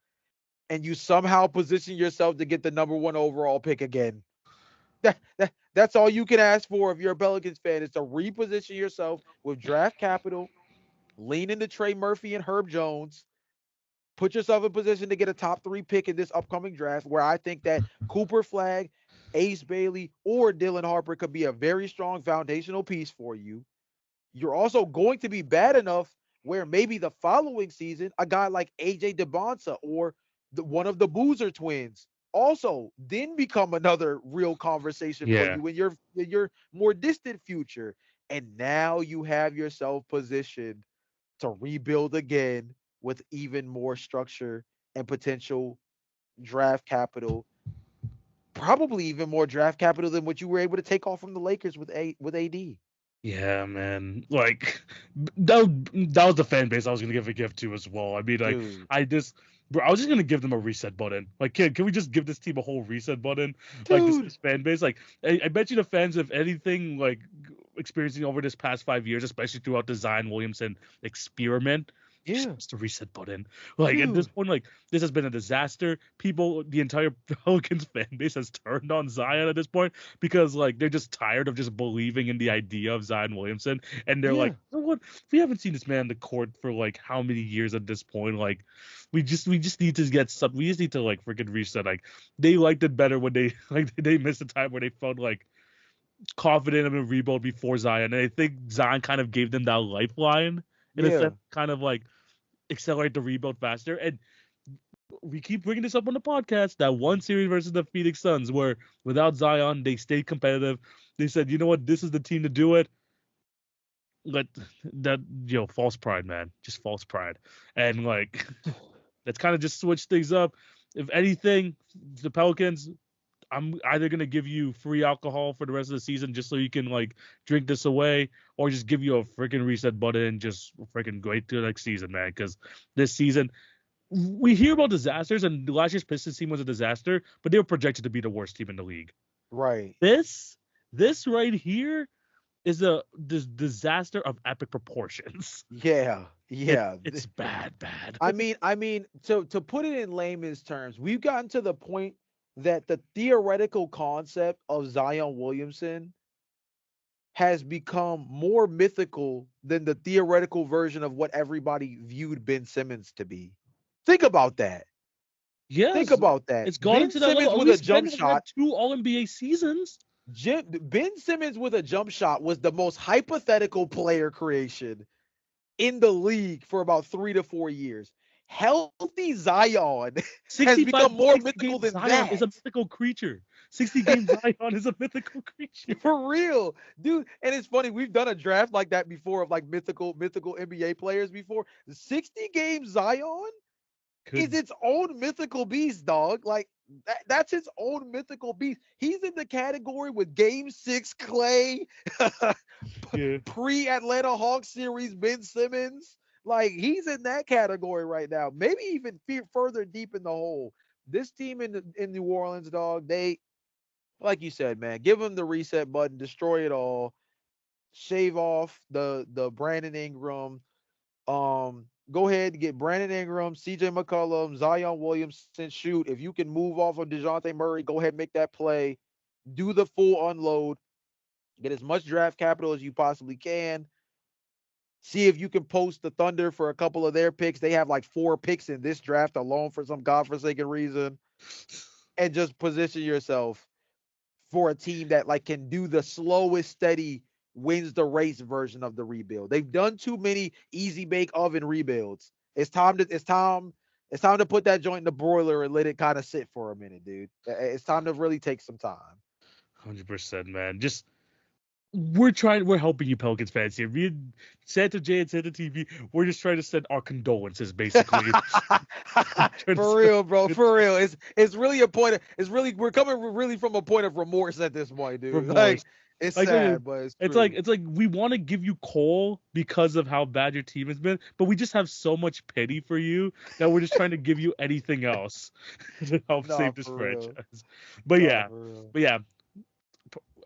and you somehow position yourself to get the number one overall pick again. That's all you can ask for if you're a Pelicans fan is to reposition yourself with draft capital, lean into Trey Murphy and Herb Jones, put yourself in position to get a top 3 pick in this upcoming draft, where I think that Cooper Flag, Ace Bailey, or Dylan Harper could be a very strong foundational piece for you. You're also going to be bad enough where maybe the following season, a guy like AJ DeBonsa or one of the Boozer twins also then become another real conversation for yeah, you in your more distant future. And now you have yourself positioned to rebuild again with even more structure and potential draft capital, probably even more draft capital than what you were able to take off from the Lakers with AD. yeah, man. Like that was the fan base I was gonna give a gift to as well. I mean, like, Dude, I just. Bro, I was just gonna give them a reset button. Like, can we just give this team a whole reset button? Like dude, this fan base. Like, I bet you the fans, if anything, like experiencing over this past 5 years, especially throughout the Zion Williamson experiment, yeah, just the reset button. Like at this dude, point, like this has been a disaster. People, the entire Pelicans fan base has turned on Zion at this point because like they're just tired of just believing in the idea of Zion Williamson, and they're like, yeah, you know what? We haven't seen this man in the court for like how many years at this point? Like, we just need to get some. We just need to like freaking reset. Like they liked it better when they like they missed a time where they felt like confident in a rebuild before Zion, and I think Zion kind of gave them that lifeline in a yeah, sense, kind of like accelerate the rebuild faster. And we keep bringing this up on the podcast, that one series versus the Phoenix Suns where without Zion they stayed competitive. They said, you know what, this is the team to do it. Let that, false pride, man, just false pride. And like that's kind of just switched things up. If anything, the Pelicans, I'm either gonna give you free alcohol for the rest of the season just so you can like drink this away, or just give you a freaking reset button and just freaking go to the next season, man. Because this season, we hear about disasters, and last year's Pistons team was a disaster, but they were projected to be the worst team in the league. right. This, this right here is a this disaster of epic proportions. Yeah, It yeah. it's bad, bad. I mean, to put it in layman's terms, we've gotten to the point that the theoretical concept of Zion Williamson has become more mythical than the theoretical version of what everybody viewed Ben Simmons to be. Think about that. Think Yes, about that. it's gone Ben into that level. Simmons At with a least Ben jump has had shot. 2 All NBA seasons. Ben Simmons with a jump shot was the most hypothetical player creation in the league for about 3 to 4 years. Healthy Zion has 65 become more 60 mythical games than Zion is that. a mythical creature. 60 games Zion is a mythical creature. For real, dude. And it's funny, we've done a draft like that before of like mythical NBA players before. 60 games Zion is Could its own mythical beast, dog. Like that's its own mythical beast. He's in the category with Game 6 Clay, yeah. pre Atlanta Hawks series Ben Simmons. Like he's in that category right now. Maybe even further deep in the hole. This team in New Orleans, dog. They, like you said, man, give them the reset button, destroy it all, shave off the Brandon Ingram. Go ahead and get Brandon Ingram, CJ McCollum, Zion Williamson. Shoot, if you can move off of DeJounte Murray, go ahead and make that play. Do the full unload. Get as much draft capital as you possibly can. See if you can post the Thunder for a couple of their picks. They have like 4 picks in this draft alone for some godforsaken reason, and just position yourself for a team that like can do the slowest, steady wins the race version of the rebuild. They've done too many easy bake oven rebuilds. It's time to put that joint in the broiler and let it kind of sit for a minute, dude. It's time to really take some time. 100%, man. Just we're helping you Pelicans fans here. Me and Santa J and Santa TV, we're just trying to send our condolences, basically. For real, bro. For real. It's really a point of, it's really we're coming really from a point of remorse at this point, dude. Remorse. Like it's Like, sad, but it's like we want to give you coal because of how bad your team has been, but we just have so much pity for you that we're just trying to give you anything else to help save this franchise. But yeah,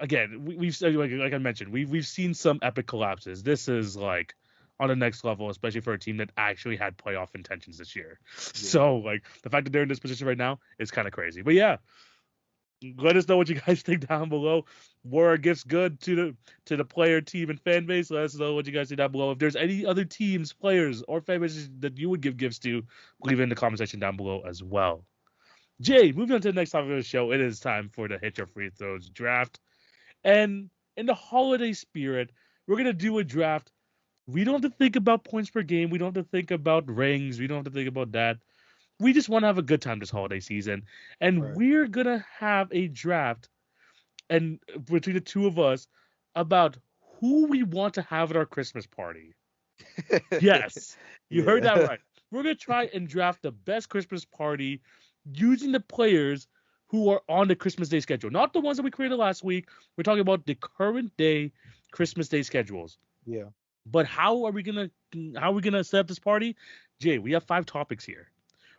again, we've like I mentioned, we've seen some epic collapses. This is like on the next level, especially for a team that actually had playoff intentions this year. Yeah. So like the fact that they're in this position right now is kind of crazy. But yeah, let us know what you guys think down below. Were our gifts good to the player, team, and fan base? Let us know what you guys think down below. If there's any other teams, players, or fan bases that you would give gifts to, leave it in the comment section down below as well. Jay, moving on to the next topic of the show, it is time for the Hit Your Free Throws draft. And in the holiday spirit, we're going to do a draft. We don't have to think about points per game. We don't have to think about rings. We don't have to think about that. We just want to have a good time this holiday season. And we're going to have a draft and between the two of us about who we want to have at our Christmas party. Yes, you heard that right. We're going to try and draft the best Christmas party using the players who are on the Christmas Day schedule. Not the ones that we created last week. We're talking about the current day Christmas Day schedules. Yeah. But how are we gonna set up this party? Jay, we have 5 topics here.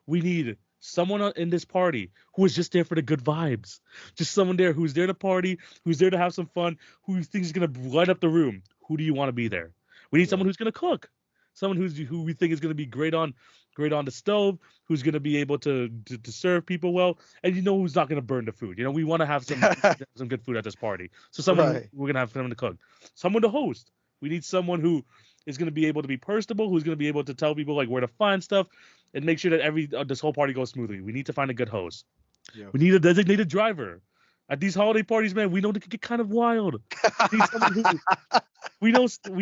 We need someone in this party who is just there for the good vibes. Just someone there who's there to party, who's there to have some fun, who thinks is gonna light up the room. Who do you want to be there? We need someone who's gonna cook. Someone who we think is gonna be great on the stove, who's going to be able to serve people well, and who's not going to burn the food. We want to have some good food at this party. So someone we're going to have someone to cook, someone to host. We need someone who is going to be able to be personable, who's going to be able to tell people like where to find stuff and make sure that this whole party goes smoothly. We need to find a good host. Yeah. We need a designated driver. At these holiday parties, man, we know they can get kind of wild. We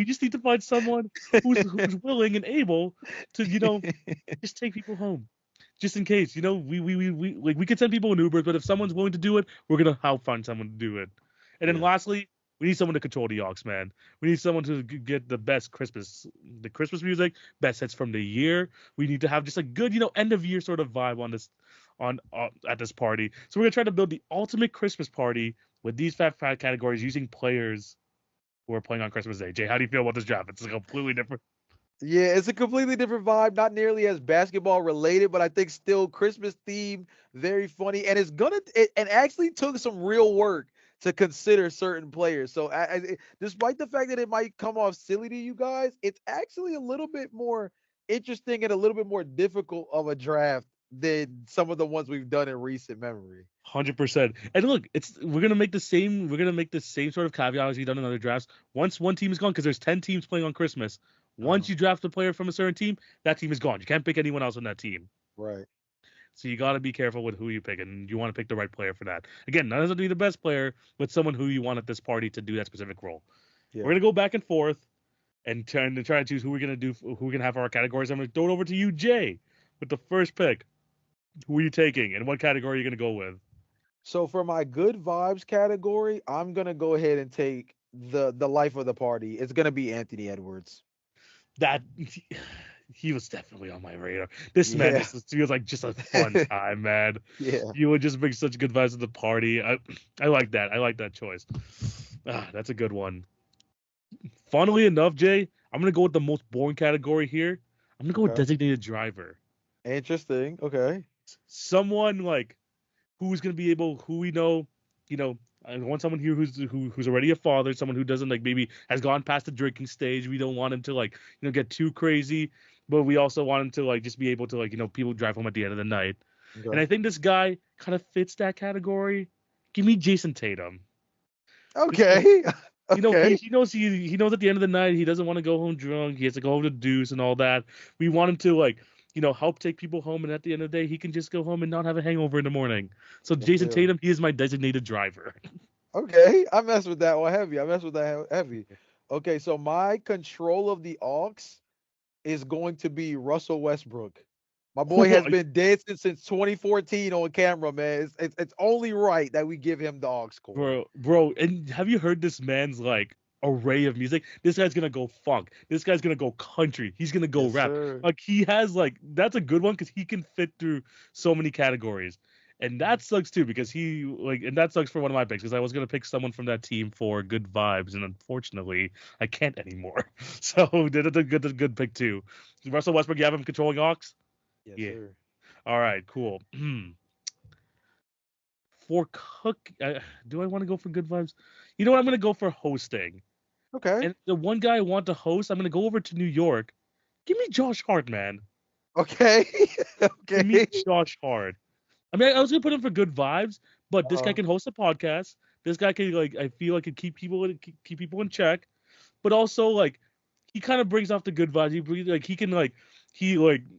just need to find someone who's willing and able to, just take people home, just in case. We could send people in Ubers, but if someone's willing to do it, we're gonna help find someone to do it. And then lastly, we need someone to control the aux, man. We need someone to get the best Christmas music, best hits from the year. We need to have just a good, end of year sort of vibe on this, at this party. So we're gonna try to build the ultimate Christmas party with these 5 categories using players who are playing on Christmas Day. Jay, how do you feel about this draft? It's completely different. Yeah, it's a completely different vibe. Not nearly as basketball related, but I think still Christmas themed, very funny, and and actually took some real work to consider certain players. So despite the fact that it might come off silly to you guys, it's actually a little bit more interesting and a little bit more difficult of a draft than some of the ones we've done in recent memory. 100%. And look, we're gonna make the same sort of caveat as we've done in other drafts. Once one team is gone, because there's 10 teams playing on Christmas. Once you draft a player from a certain team, that team is gone. You can't pick anyone else on that team. Right. So you gotta be careful with who you pick, and you want to pick the right player for that. Again, not necessarily the best player, but someone who you want at this party to do that specific role. Yeah. We're gonna go back and forth and try to choose who we're gonna have for our categories. I'm gonna throw it over to you, Jay, with the first pick. Who are you taking, and what category are you gonna go with? So for my good vibes category, I'm gonna go ahead and take the life of the party. It's gonna be Anthony Edwards. That he was definitely on my radar. This man just feels like just a fun time, man. Yeah, you would just bring such good vibes to the party. I like that. I like that choice. That's a good one. Funnily enough, Jay, I'm gonna go with the most boring category here. I'm gonna go with designated driver. Interesting. Okay. Someone like who's gonna be able, who we know, I want someone here who's already a father, someone who doesn't maybe has gone past the drinking stage. We don't want him to get too crazy, but we also want him to just be able to people drive home at the end of the night. Okay. And I think this guy kind of fits that category. Give me Jason Tatum. Okay. Okay. He knows at the end of the night he doesn't want to go home drunk. He has to go home to deuce and all that. We want him to like help take people home, and at the end of the day, he can just go home and not have a hangover in the morning. So I Jason feel. Tatum, he is my designated driver. Okay, I mess with that one heavy. I mess with that heavy. Okay, so my control of the aux is going to be Russell Westbrook. My boy has been dancing since 2014 on camera, man. It's only right that we give him the aux cord. Bro, and have you heard this man's like array of music? This guy's gonna go funk. This guy's gonna go country. He's gonna go Yes, rap. sir. Like he has like that's a good one because he can fit through so many categories. And that sucks too because and that sucks for one of my picks because I was gonna pick someone from that team for good vibes and unfortunately I can't anymore. So that's a good pick too. Russell Westbrook, you have him controlling aux? Yes, Yeah. sir. All right, cool. For cook, do I want to go for good vibes? You know what? I'm gonna go for hosting. Okay. And the one guy I want to host, I'm gonna go over to New York. Give me Josh Hart, man. Okay. Give me Okay. Josh Hart. I mean, I was gonna put him for good vibes, but this guy Uh, can host a podcast. This guy can I feel like can keep people in check, but also like he kind of brings off the good vibes. He can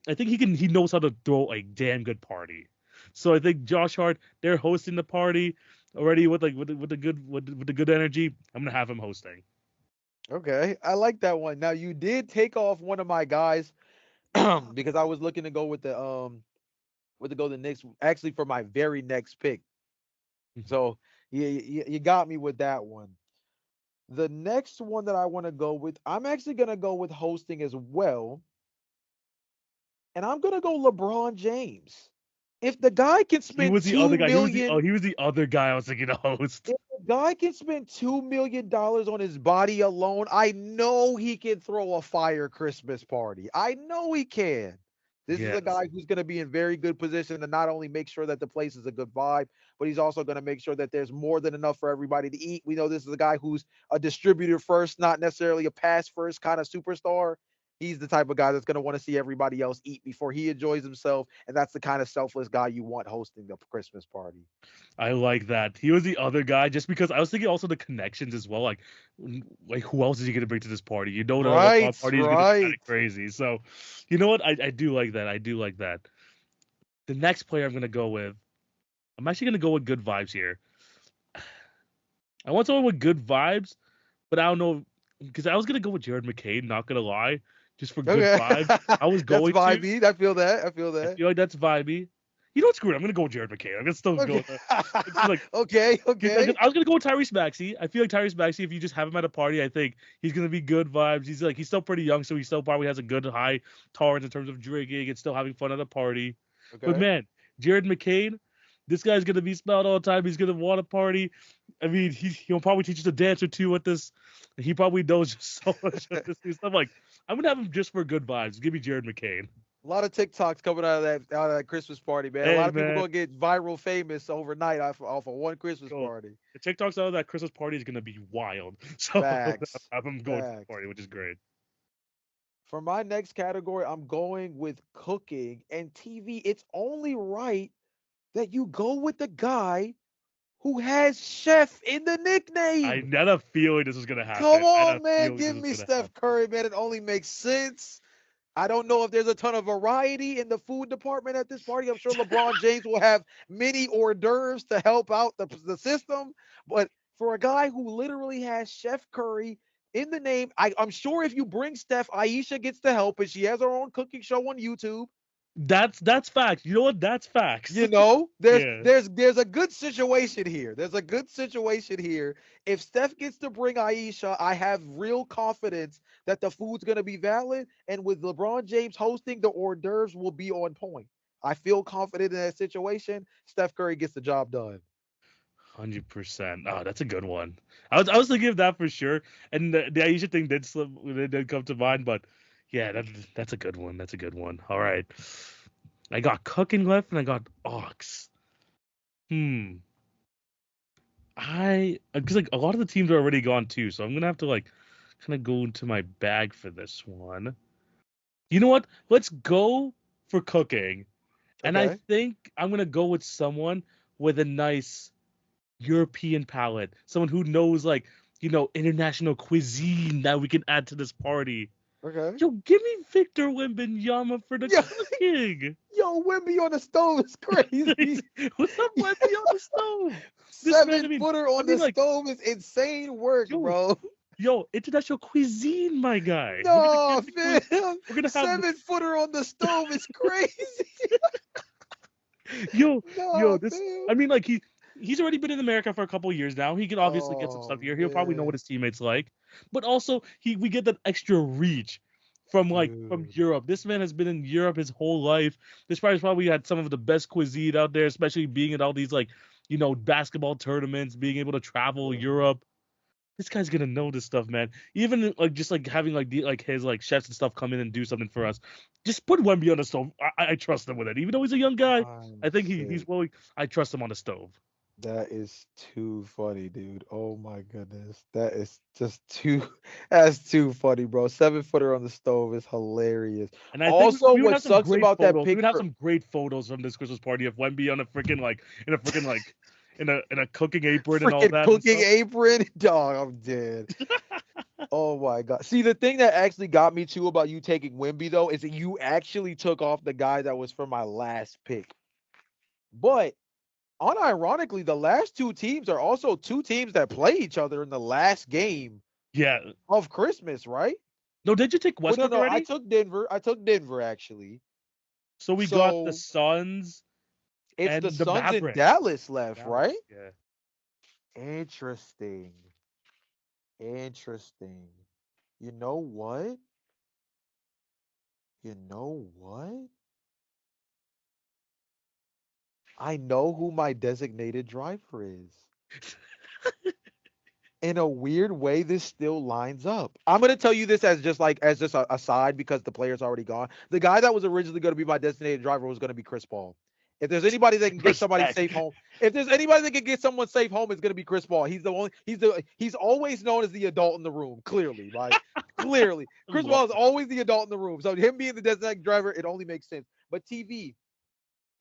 I think he knows how to throw a damn good party. So I think Josh Hart, they're hosting the party already with the good energy. I'm gonna have him hosting. okay. I like that one. Now you did take off one of my guys because I was looking to go with the Knicks actually for my very next pick. So you got me with that one. The next one that I want to go with, I'm actually gonna go with hosting as well, and I'm gonna go LeBron James. If the guy can He spend was the other two guy. million, He was the other guy I was thinking to host. if the guy can spend $2 million on his body alone, I know he can throw a fire Christmas party. I know he can. This is a Yes. guy who's going to be in very good position to not only make sure that the place is a good vibe, but he's also going to make sure that there's more than enough for everybody to eat. We know this is a guy who's a distributor first, not necessarily a pass first kind of superstar. He's the type of guy that's going to want to see everybody else eat before he enjoys himself, and that's the kind of selfless guy you want hosting the Christmas party. I like that. He was the other guy just because I was thinking also the connections as well. Like who else is he gonna bring to this party? You know the LeBron Right, party is gonna be kind right. of crazy. So, you know what? I do like that. I do like that. The next player I'm gonna go with, I'm actually gonna go with good vibes here. I want someone with good vibes, but I don't know because I was gonna go with Jared McCain. Not gonna lie, just for good Okay. vibes. I was That's going to. vibey. I feel that. I feel I that. feel like that's vibey. You know what? Screw it. I'm gonna go with Jared McCain. I'm gonna still go Okay. with that. It's like Okay. because Okay. I was gonna go with Tyrese Maxey. I feel like Tyrese Maxey, if you just have him at a party, I think he's gonna be good vibes. He's still pretty young, so he still probably has a good high tolerance in terms of drinking and still having fun at a party. But Okay. man, Jared McCain, this guy's gonna be smelled all the time. He's gonna want a party. I mean, he'll probably teach us a dance or two with this. He probably knows just so much of this new stuff. Like, I'm gonna have him just for good vibes. Give me Jared McCain. A lot of TikToks coming out of that Christmas party, man. A Hey lot of people man, gonna get viral famous overnight off of one Christmas yo, party. the TikToks out of that Christmas party is gonna be wild. So Facts. have him going to the Facts. party, which is great. For my next category, I'm going with cooking and TV. It's only right that you go with the guy who has chef in the I nickname. had a feeling this was gonna Come happen. I had a on, man. feeling this Give was me gonna Steph happen. Curry, man. It only makes sense. I don't know if there's a ton of variety in the food department at this party. I'm sure LeBron James will have many hors d'oeuvres to help out the system. But for a guy who literally has Chef Curry in the name, I'm sure if you bring Steph, Aisha gets to help, and she has her own cooking show on YouTube. That's facts. You know what? That's facts. You know, there's Yeah. there's there's a good situation here. There's a good situation here. If Steph gets to bring Aisha, I have real confidence that the food's gonna be valid. And with LeBron James hosting, the hors d'oeuvres will be on point. I feel confident in that situation. Steph Curry gets the job done. 100%. Oh, that's a good one. I was thinking of that for sure, and the Aisha thing did come to mind, but yeah, that's a good one. That's a good one. All right, I got cooking left, and I got ox. Hmm. I because like a lot of the teams are already gone too, so I'm gonna have to like kind of go into my bag for this one. You know what? Let's go for cooking, and I Okay. think I'm gonna go with someone with a nice European palate, someone who knows like international cuisine that we can add to this party. Okay. Yo, give me Victor Wembanyama for the Yo, cooking. yo, Wimby on the stove is crazy. What's up, Wemby on the stove? This man, I 7-footer I on mean, the like, stove is insane work, yo, bro. international cuisine, my guy. We're gonna No, get the fam. We're gonna have 7-footer on the stove is crazy. yo, No, this. fam. I mean, like he's already been in America for a couple of years now. He can obviously get some stuff Oh here. He'll probably know what man, his teammates like, but also we get that extra reach from dude. Europe. This man has been in Europe his whole life. This probably had some of the best cuisine out there, especially being at all these basketball tournaments, being able to travel Europe. This guy's gonna know this stuff, man. Even like just like having his chefs and stuff come in and do something for us. Just put Wemby on the stove. I trust him with it. Even though he's a young guy, I'm I think he's sick. willing. I trust him on the stove. That is too funny, dude. Oh my goodness. That is just too that's too funny, bro. 7-footer on the stove is hilarious. And I think Also, we would what have some sucks great about that photos. We would have picture, some great photos from this Christmas party of Wemby on a freaking in a cooking apron and all freaking that and cooking stuff. apron, dog, I'm dead. Oh my god. See, the thing that actually got me too about you taking Wimby though is that you actually took off the guy that was for my last pick. But unironically, the last two teams are also two teams that play each other in the last game Yeah. of Christmas, right? No, did you take Well, no, Westbrook no, I already? took Denver. I took Denver actually. So we got the So Suns it's the and the Suns in Mavericks. Dallas left, Dallas, right? yeah. Interesting. Interesting. You know what? You know what? I know who my designated driver is. In a weird way, this still lines up. I'm gonna tell you this as just a aside because the player's already gone. The guy that was originally gonna be my designated driver was gonna be Chris Paul. If there's anybody that can get somebody Respect. safe home, if there's anybody that can get someone safe home, it's gonna be Chris Paul. He's always known as the adult in the room. Clearly, right? Clearly, I Chris love Paul is always the adult in the room. So him being the designated driver, it only makes sense. But TV,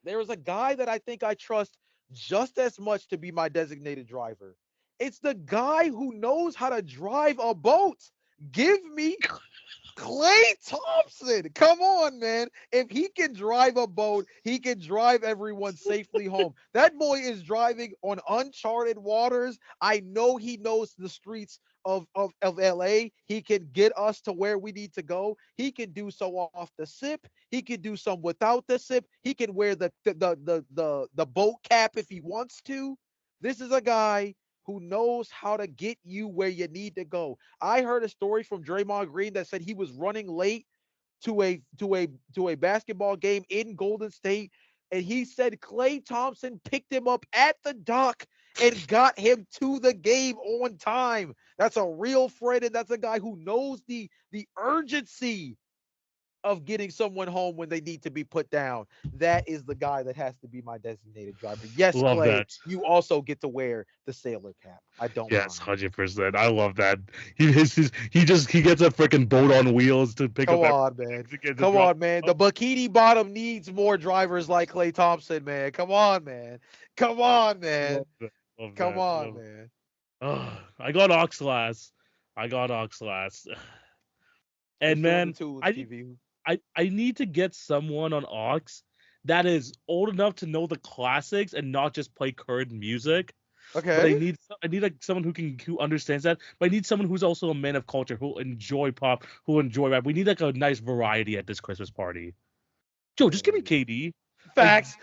there is a guy that I think I trust just as much to be my designated driver. It's the guy who knows how to drive a boat. Give me Clay Thompson. Come on, man. If he can drive a boat, he can drive everyone safely home. That boy is driving on uncharted waters. I know he knows the streets of LA. He can get us to where we need to go. He can do so off the sip. He can do some without the sip. He can wear the boat cap if he wants to. This is a guy who knows how to get you where you need to go. I heard a story from Draymond Green that said he was running late to a basketball game in Golden State, and he said Clay Thompson picked him up at the dock and got him to the game on time. That's a real friend, and that's a guy who knows the urgency of getting someone home when they need to be put down. That is the guy that has to be my designated driver. Yes, love Clay, that. you also get to wear the sailor cap. I don't Yes, mind. 100%. I love that. He gets a freaking boat on wheels to pick Come up on, man. to Come drop on, man. off. The bikini bottom needs more drivers like Clay Thompson, man. Come on, man. Come on, man. Love that. Love Come that. on, Love. man. I got Oxlass. I got Oxlass. Who's And doing the man, tunes, I TV? I need to get someone on Ox that is old enough to know the classics and not just play current music. But Okay. I need like someone who understands that. But I need someone who's also a man of culture, who'll enjoy pop, who'll enjoy rap. We need like a nice variety at this Christmas party. Joe, just give me KD. Like, Facts.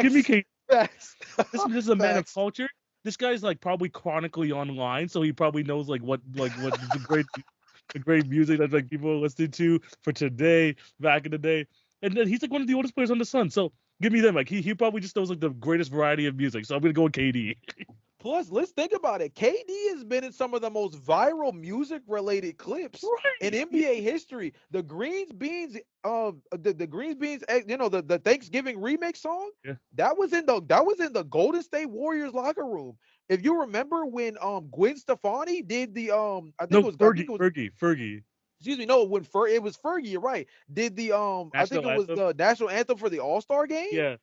give me Facts. KD. Facts. This is a man of Facts. culture. This guy's like probably chronically online, so he probably knows what the great music that like people are listening to for today, back in the day. And then he's like one of the oldest players on the Sun. So give me them. Like he probably just knows like the greatest variety of music. So I'm gonna go with KD. Plus, let's think about it. KD has been in some of the most viral music related clips in Right. NBA history. The Greens Beans, the Thanksgiving remix song, Yeah. that was in the Golden State Warriors locker room. If you remember when Gwen Stefani did the No, Fergie. excuse me, no, it was Fergie, you're right. Did the I think National it was anthem. the national anthem for the All-Star game. Yeah.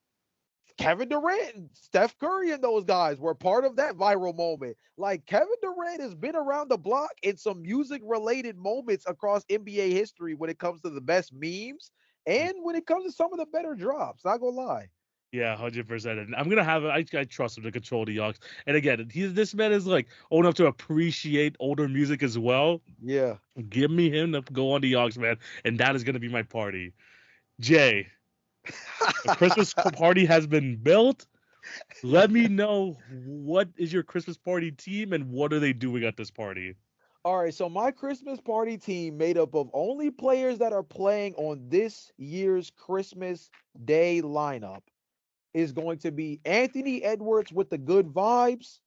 Kevin Durant and Steph Curry and those guys were part of that viral moment. Like Kevin Durant has been around the block in some music related moments across NBA history when it comes to the best memes and when it comes to some of the better drops. Not gonna lie. Yeah, 100%. And I'm gonna have I trust him to control the Yawks. And again, this man is like old enough to appreciate older music as well. Yeah. Give me him to go on the Yawks, man, and that is gonna be my party. Jay, a Christmas party has been built. Let me know what is your Christmas party team and what are they doing at this party? All right, so my Christmas party team made up of only players that are playing on this year's Christmas Day lineup is going to be Anthony Edwards with the good vibes,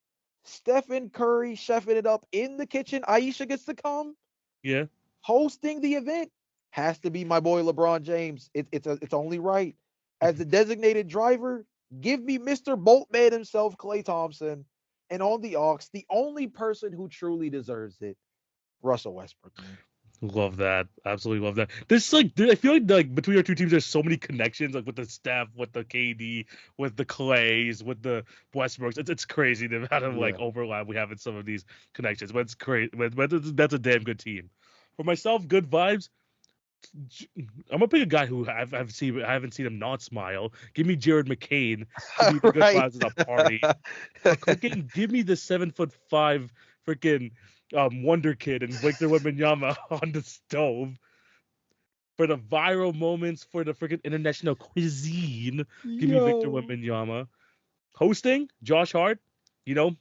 Stephen Curry chefing it up in the kitchen. Aisha gets to come. Yeah. Hosting the event has to be my boy LeBron James. It's only right. As the designated driver, give me Mr. Boltman himself, Klay Thompson. And on the aux, the only person who truly deserves it, Russell Westbrook. Man. Love that. Absolutely love that. There's like I feel like between our two teams there's so many connections, like with the Steph, with the KD, with the Clays, with the Westbrooks. It's crazy the amount of like overlap we have in some of these connections. But it's great. But that's a damn good team. For myself, good vibes. I'm gonna pick a guy who I haven't seen him not smile. Give me Jared McCain. Give me the good vibes at a party. Cooking, give me the 7'5" freaking Wonder Kid and Victor Wembanyama on the stove. For the viral moments, for the freaking international cuisine, give me Victor Wembanyama. Hosting, Josh Hart.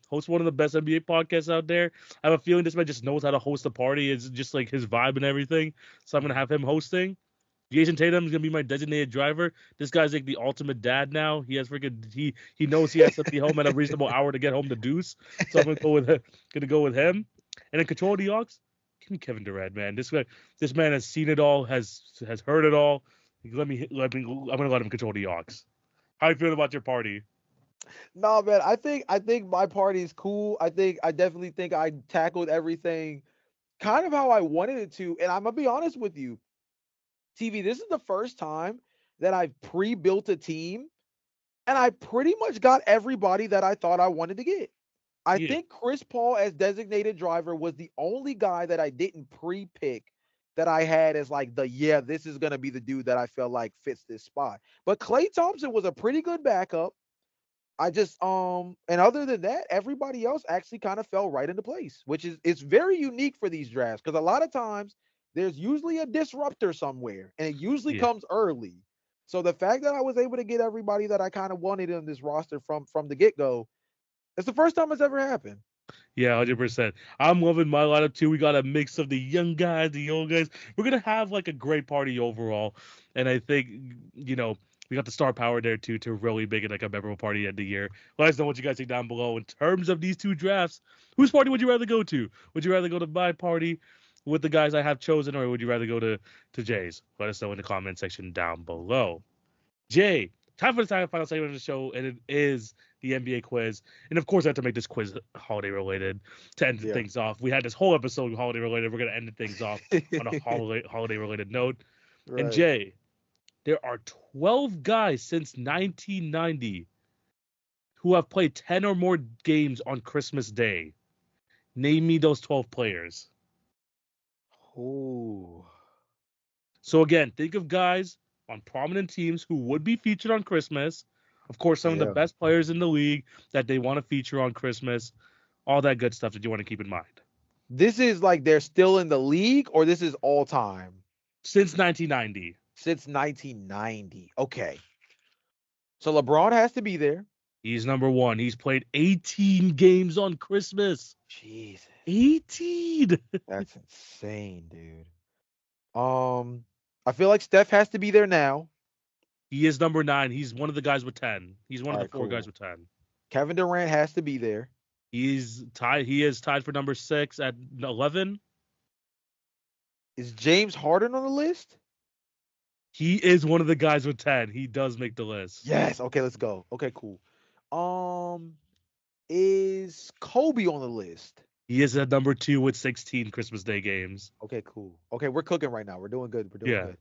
Host one of the best NBA podcasts out there. I have a feeling this man just knows how to host a party. It's just like his vibe and everything. So I'm gonna have him hosting. Jason Tatum is gonna be my designated driver. This guy's like the ultimate dad now. He has freaking he knows he has to be home at a reasonable hour to get home to deuce. So I'm gonna go with him. And then control the Hawks. Give me Kevin Durant, man. This man has seen it all, has heard it all. I'm gonna let him control the Hawks. How you feeling about your party? No, man. I think my party is cool. I definitely think I tackled everything kind of how I wanted it to. And I'm gonna be honest with you, TV. This is the first time that I've pre-built a team, and I pretty much got everybody that I thought I wanted to get. I think Chris Paul as designated driver was the only guy that I didn't pre-pick that I had as like this is gonna be the dude that I felt like fits this spot. But Klay Thompson was a pretty good backup. I just and other than that, everybody else actually kind of fell right into place, which is it's very unique for these drafts because a lot of times there's usually a disruptor somewhere and it usually comes early. So the fact that I was able to get everybody that I kind of wanted in this roster from the get-go, it's the first time it's ever happened. Yeah, 100%. I'm loving my lineup too. We got a mix of the young guys, the old guys. We're gonna have like a great party overall, and I think we got the star power there too to really make it like a memorable party at the year. Let us know what you guys think down below in terms of these two drafts. Whose party would you rather go to? Would you rather go to my party with the guys I have chosen, or would you rather go to Jay's? Let us know in the comment section down below. Jay, time for the final segment of the show, and it is the NBA quiz. And of course, I have to make this quiz holiday related to end things off. We had this whole episode holiday related. We're going to end things off on a holiday related note. Right. And Jay, there are 12 guys since 1990 who have played 10 or more games on Christmas Day. Name me those 12 players. Oh. So again, think of guys on prominent teams who would be featured on Christmas. Of course, some of the best players in the league that they want to feature on Christmas. All that good stuff that you want to keep in mind. This is like they're still in the league, or this is all time? Since 1990. Since 1990. Okay. So LeBron has to be there. He's number one. He's played 18 games on Christmas. Jesus. 18. That's insane, dude. I feel like Steph has to be there now. He is number 9. He's one of the guys with 10. He's one of the 4 guys with 10. Kevin Durant has to be there. He's tied. He is tied for number 6 at 11. Is James Harden on the list? He is one of the guys with 10. He does make the list. Yes. Okay, let's go. Okay, cool. Is Kobe on the list? He is at number 2 with 16 Christmas Day games. Okay, cool. Okay, we're cooking right now. We're doing good. We're doing good.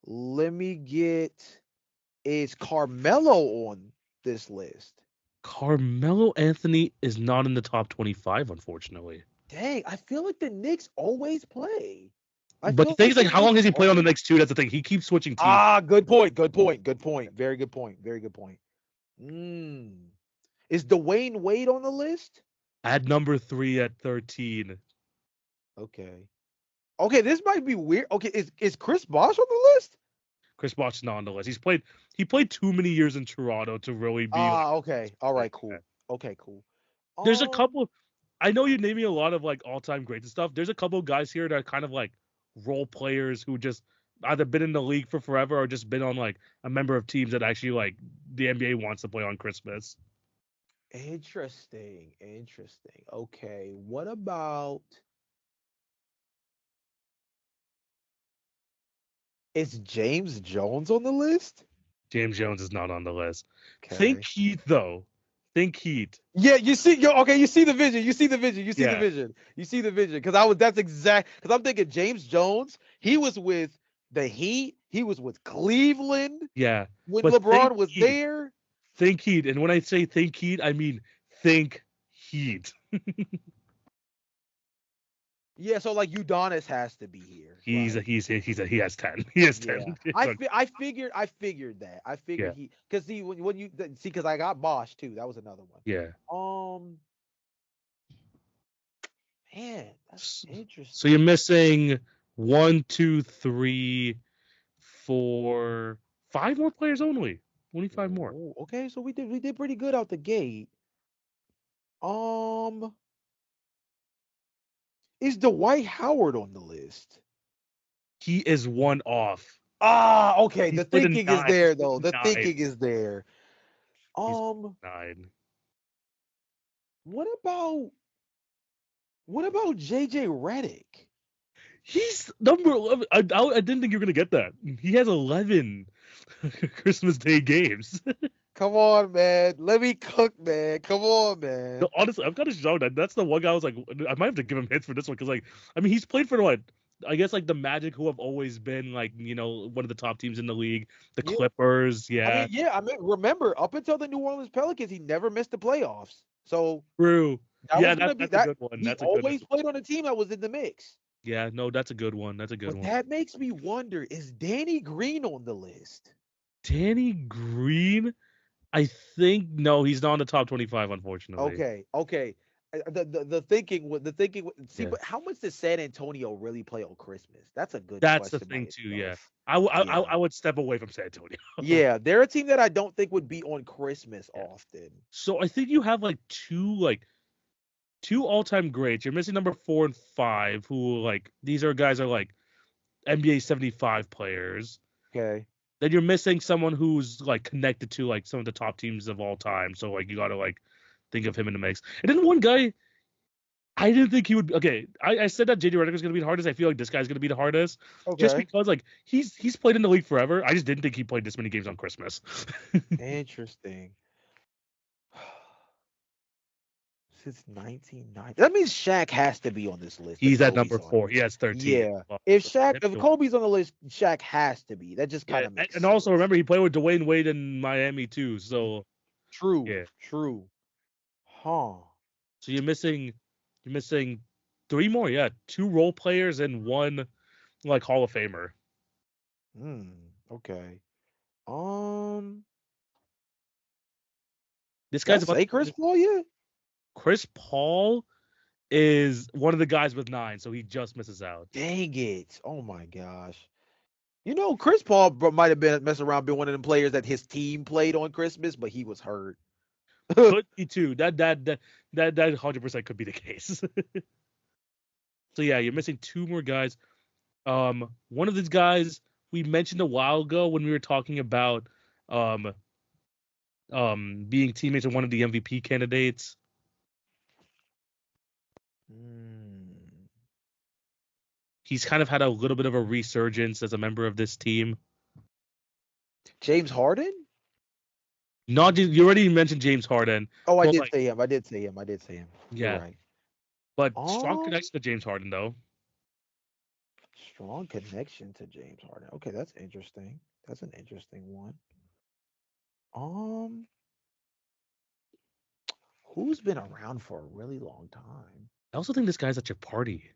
Let me get. Is Carmelo on this list. Carmelo Anthony is not in the top 25, unfortunately. Dang, I feel like the Knicks always play. I But the feel thing like is, like, the how long Knicks has he played on the always. Knicks too? That's the thing. He keeps switching teams. Good point. Good point. Good point. Very good point. Very good point. Mm. Is Dwayne Wade on the list? At number 3 at 13. Okay. Okay, this might be weird. Okay, is Chris Bosh on the list? Chris Bosh is not on the list. He played too many years in Toronto to really be like. Okay. All right, Yeah. cool. Okay, cool. There's a Um, couple. I know you're naming a lot of like all-time greats and stuff. There's a couple guys here that are kind of like role players who just either been in the league for forever or just been on like a member of teams that actually like the NBA wants to play on Christmas. interesting. Interesting. Okay, what about is James Jones on the list? James Jones is not on the list. Think Okay. Heat though. Think Heat. Yeah, you see, okay, you see the vision, you see the vision, you see the Yeah. vision, you see the vision. Because because I'm thinking James Jones, he was with the Heat, he was with Cleveland Yeah. when But think LeBron was Heat. there. Think Heat. And when I say think Heat, I mean think Heat. Yeah, so like Udonis has to be here. He has 10. He has Yeah, 10. I figured that. I Yeah. figured because see when you see because I got Bosch too. That was another one. Yeah. Um, man, that's interesting. So you're missing 1, 2, 3, 4, 5 more players only. Only 5 more. Oh, okay, so we did pretty good out the gate. Um, is Dwight Howard on the list? He is one off. Okay. He's The played a thinking is 9. there He's played though. a The 9. thinking is there. He's Um, 9. what about JJ Redick? He's number 11. I didn't think you were gonna get that. He has 11 Christmas Day games. Come on, man. Let me cook, man. Come on, man. No, honestly, I'm kind of shocked. That's the one guy I was like, I might have to give him hits for this one because, like, I mean, he's played for what? I guess like the Magic, who have always been like, one of the top teams in the league. The Yeah. Clippers, I yeah, mean, yeah. I mean, remember up until the New Orleans Pelicans, he never missed the playoffs. So true. that Yeah, was gonna be that's a that. good one. He That's a good. always played on a team that was in the mix. Yeah, no, that's a good one. That's a good But one. that makes me wonder: is Danny Green on the list? Danny Green, I think no, he's not in the top 25, unfortunately. Okay, okay. See, Yeah, but how much does San Antonio really play on Christmas? That's a good that's the question by thing too. Yeah, itself. I Yeah, would step away from San Antonio. yeah. They're a team that I don't think would be on Christmas Yeah. often. So I think you have like two all-time greats. You're missing number 4 and 5, who like these are guys are like NBA 75 players. Okay. Then you're missing someone who's like connected to like some of the top teams of all time. So like you gotta like think of him in the mix. And then one guy, I didn't think he would. Okay, I said that JJ Redick was gonna be the hardest. I feel like this guy's gonna be the hardest, just Okay. because like he's played in the league forever. I just didn't think he played this many games on Christmas. Interesting. Since 1990. That means Shaq has to be on this list. If He's at Kobe's number on 4. it. He has 13. Yeah. Well, If Kobe's on the list, Shaq has to be. That just yeah, kind of makes and also sense. remember he played with Dwayne Wade in Miami too. So True. yeah, True. Huh. so you're missing 3 more. Yeah, 2 role players and 1 like Hall of Famer. Okay. Um. This Did I guy's about say Chris Paul yet? Chris Paul is one of the guys with 9, so he just misses out. Dang it! Oh my gosh. You know, Chris Paul might have been messing around, being one of them players that his team played on Christmas, but he was hurt. Could be too. That 100% could be the case. So yeah, you're missing 2 more guys. One of these guys we mentioned a while ago when we were talking about um being teammates with one of the MVP candidates. Hmm. He's kind of had a little bit of a resurgence as a member of this team. James Harden? Not just, you already mentioned James Harden. Oh, I but, did like, say him. I did say him. You're yeah, right. but strong Oh, connection to James Harden though. strong connection to James Harden. Okay, that's interesting. That's an interesting one. Um, Who's been around for a really long time? I also think this guy's at your party.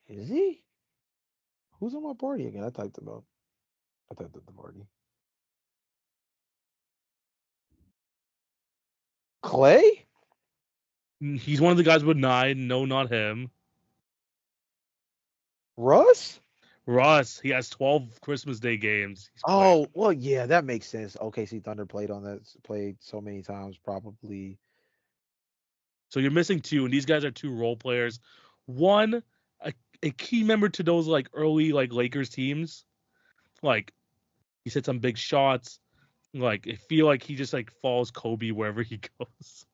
Is he? Who's on my party again? I typed him up. I typed up the party. Clay? He's one of the guys with 9. No, not him. Russ? Russ, he has 12 Christmas Day games. Oh, well, yeah, that makes sense. OKC Thunder played so many times, probably. So you're missing 2, and these guys are 2 role players. One, a key member to those like early like Lakers teams. Like he's hit some big shots. Like I feel like he just like follows Kobe wherever he goes.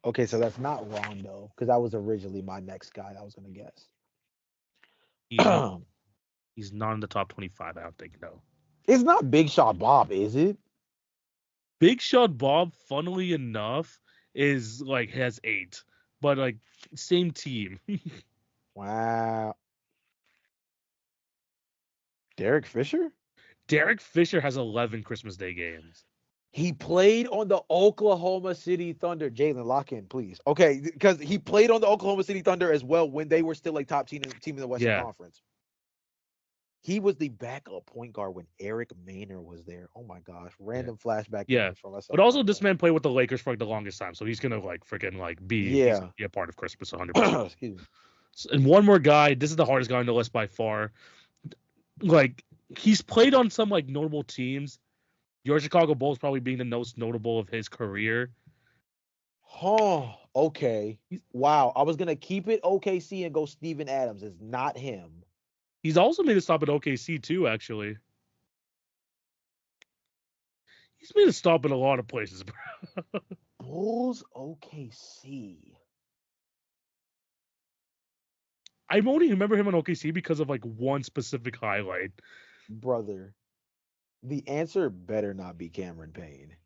Okay, so that's not Rondo, because that was originally my next guy I was gonna guess. He's not in the top 25, I don't think, no. It's not Big Shot Bob, is it? Big Shot Bob, funnily enough, is like has 8. But like same team. Wow. Derek Fisher? Derek Fisher has 11 Christmas Day games. He played on the Oklahoma City Thunder. Jalen, lock in, please. Okay, because he played on the Oklahoma City Thunder as well when they were still a top team in the Western Conference. He was the backup point guard when Eric Maynor was there. Oh my gosh, random flashback. Yeah, but also this man played with the Lakers for like the longest time, so he's gonna like freaking like be a part of Christmas 100%. Excuse me. And one more guy. This is the hardest guy on the list by far. Like he's played on some like notable teams. Your Chicago Bulls probably being the most notable of his career. Oh, okay. Wow. I was going to keep it OKC and go Steven Adams. It's not him. He's also made a stop at OKC too, actually. He's made a stop at a lot of places, bro. Bulls OKC. I only remember him on OKC because of like one specific highlight. Brother. The answer better not be Cameron Payne.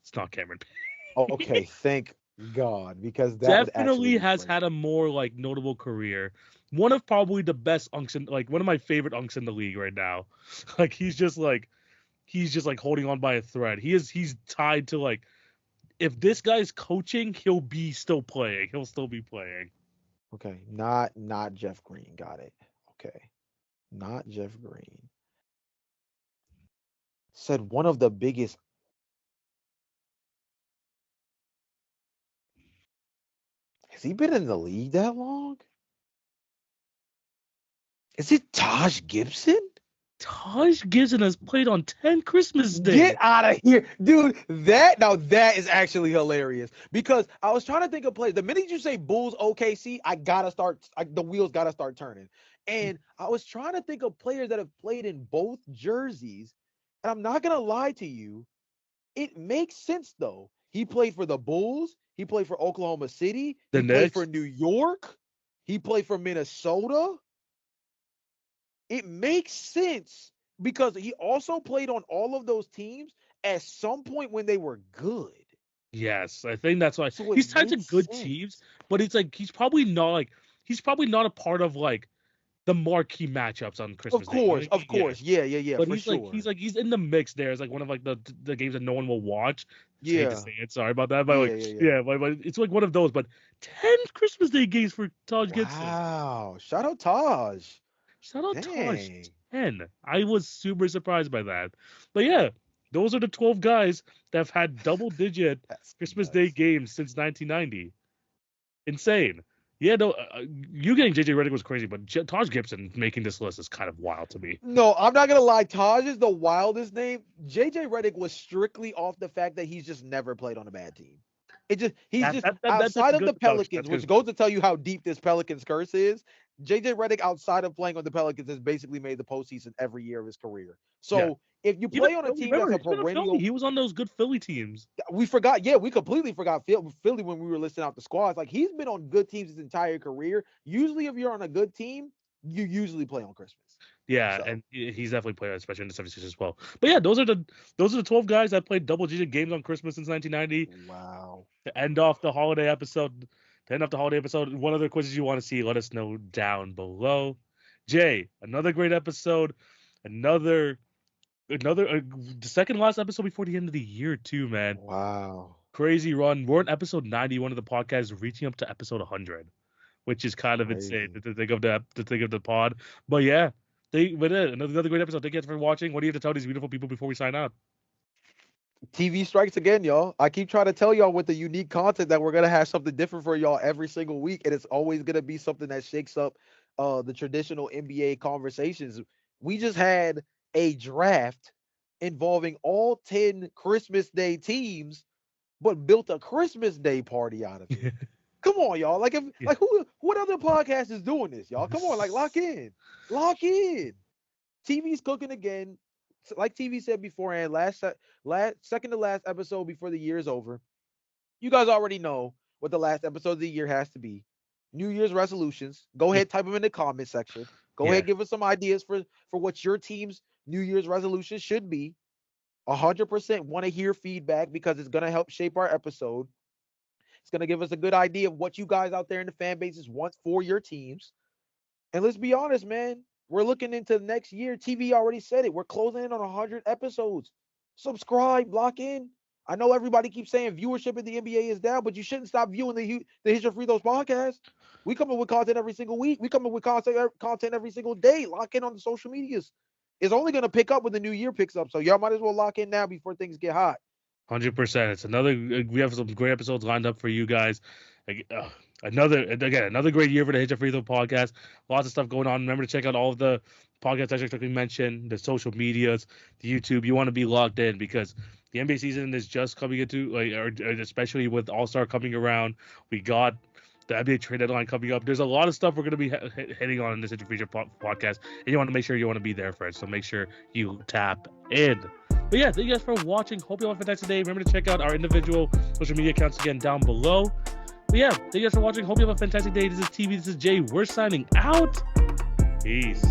It's not Cameron Payne. Oh, okay, thank God, because that definitely has had a more like notable career. One of probably the best unks like one of my favorite unks in the league right now. Like he's just like holding on by a thread. He's tied to like if this guy's coaching, he'll be still playing. He'll still be playing. Okay, not Jeff Green. Got it. Okay, not Jeff Green. Said one of the biggest. Has he been in the league that long? Is it Taj Gibson? Taj Gibson has played on 10 Christmas Day. Get out of here, dude. That is actually hilarious because I was trying to think of plays. The minute you say Bulls OKC, the wheels gotta start turning. And I was trying to think of players that have played in both jerseys. And I'm not gonna lie to you, it makes sense though. He played for the Bulls. He played for Oklahoma City. He played for New York. He played for Minnesota. It makes sense because he also played on all of those teams at some point when they were good. Yes, I think that's why. So he's tied to good teams, but it's like he's probably not a part of like the marquee matchups on Christmas Day. Of course. Yeah. But he's in the mix there. It's like one of like the games that no one will watch. Yeah. I hate to say it. Sorry about that. But but it's like one of those. But 10 Christmas Day games for Taj Gibson. Wow. Shout out Taj. Shout out Taj. 10. I was super surprised by that. But yeah, those are the 12 guys that have had double-digit Christmas Day games since 1990. Insane. Yeah, no, you getting JJ Redick was crazy, but Taj Gibson making this list is kind of wild to me. No, I'm not gonna lie. Taj is the wildest name. JJ Redick was strictly off the fact that he's just never played on a bad team. Outside of the Pelicans, which goes to tell you how deep this Pelicans curse is. JJ Redick, outside of playing on the Pelicans, has basically made the postseason every year of his career. So if you play on a team that's a perennial, he was on those good Philly teams. We forgot. Yeah, we completely forgot Philly when we were listing out the squads. Like he's been on good teams his entire career. Usually, if you're on a good team, you usually play on Christmas. Yeah, so. And he's definitely played, especially in the 76ers as well. But yeah, those are the 12 guys that played double-digit games on Christmas since 1990. Wow. To end off the holiday episode, what other quizzes you want to see, let us know down below. Jay, another great episode, another the second last episode before the end of the year too, man. Wow. Crazy run. We're on episode 91 of the podcast, reaching up to episode 100, which is kind of insane to think of the pod. But yeah, another great episode. Thank you guys for watching. What do you have to tell these beautiful people before we sign out? TV strikes again, y'all. I keep trying to tell y'all with the unique content that we're gonna have something different for y'all every single week, and it's always gonna be something that shakes up the traditional NBA conversations. We just had a draft involving all 10 Christmas Day teams, but built a Christmas Day party out of it. Come on, y'all. Like what other podcast is doing this, y'all? Come on, like lock in. TV's cooking again. Like TV said beforehand, second to last episode before the year is over. You guys already know what the last episode of the year has to be. New Year's resolutions. Go ahead, type them in the comment section. Go ahead, give us some ideas for what your team's New Year's resolution should be. 100% want to hear feedback because it's going to help shape our episode. It's going to give us a good idea of what you guys out there in the fan bases want for your teams. And let's be honest, man. We're looking into the next year. TV already said it. We're closing in on 100 episodes. Subscribe, lock in. I know everybody keeps saying viewership in the NBA is down, but you shouldn't stop viewing the Hit Your Free Throws podcast. We come up with content every single week. We come up with content every single day. Lock in on the social medias. It's only going to pick up when the new year picks up. So y'all might as well lock in now before things get hot. 100%. It's we have some great episodes lined up for you guys. Another great year for the Hit Your Free Throw podcast. Lots of stuff going on. Remember to check out all of the podcast sections we mentioned, the social medias, the YouTube. You want to be locked in because the NBA season is just coming into, especially with All-Star coming around. We got the NBA trade deadline coming up. There's a lot of stuff we're going to be hitting on in this Hit Your Free Throw podcast, and you want to make sure you want to be there for it. So make sure you tap in. But yeah, thank you guys for watching. Hope you all have a fantastic day. Remember to check out our individual social media accounts again down below. But yeah, thank you guys for watching. Hope you have a fantastic day. This is TV. This is Jay. We're signing out. Peace.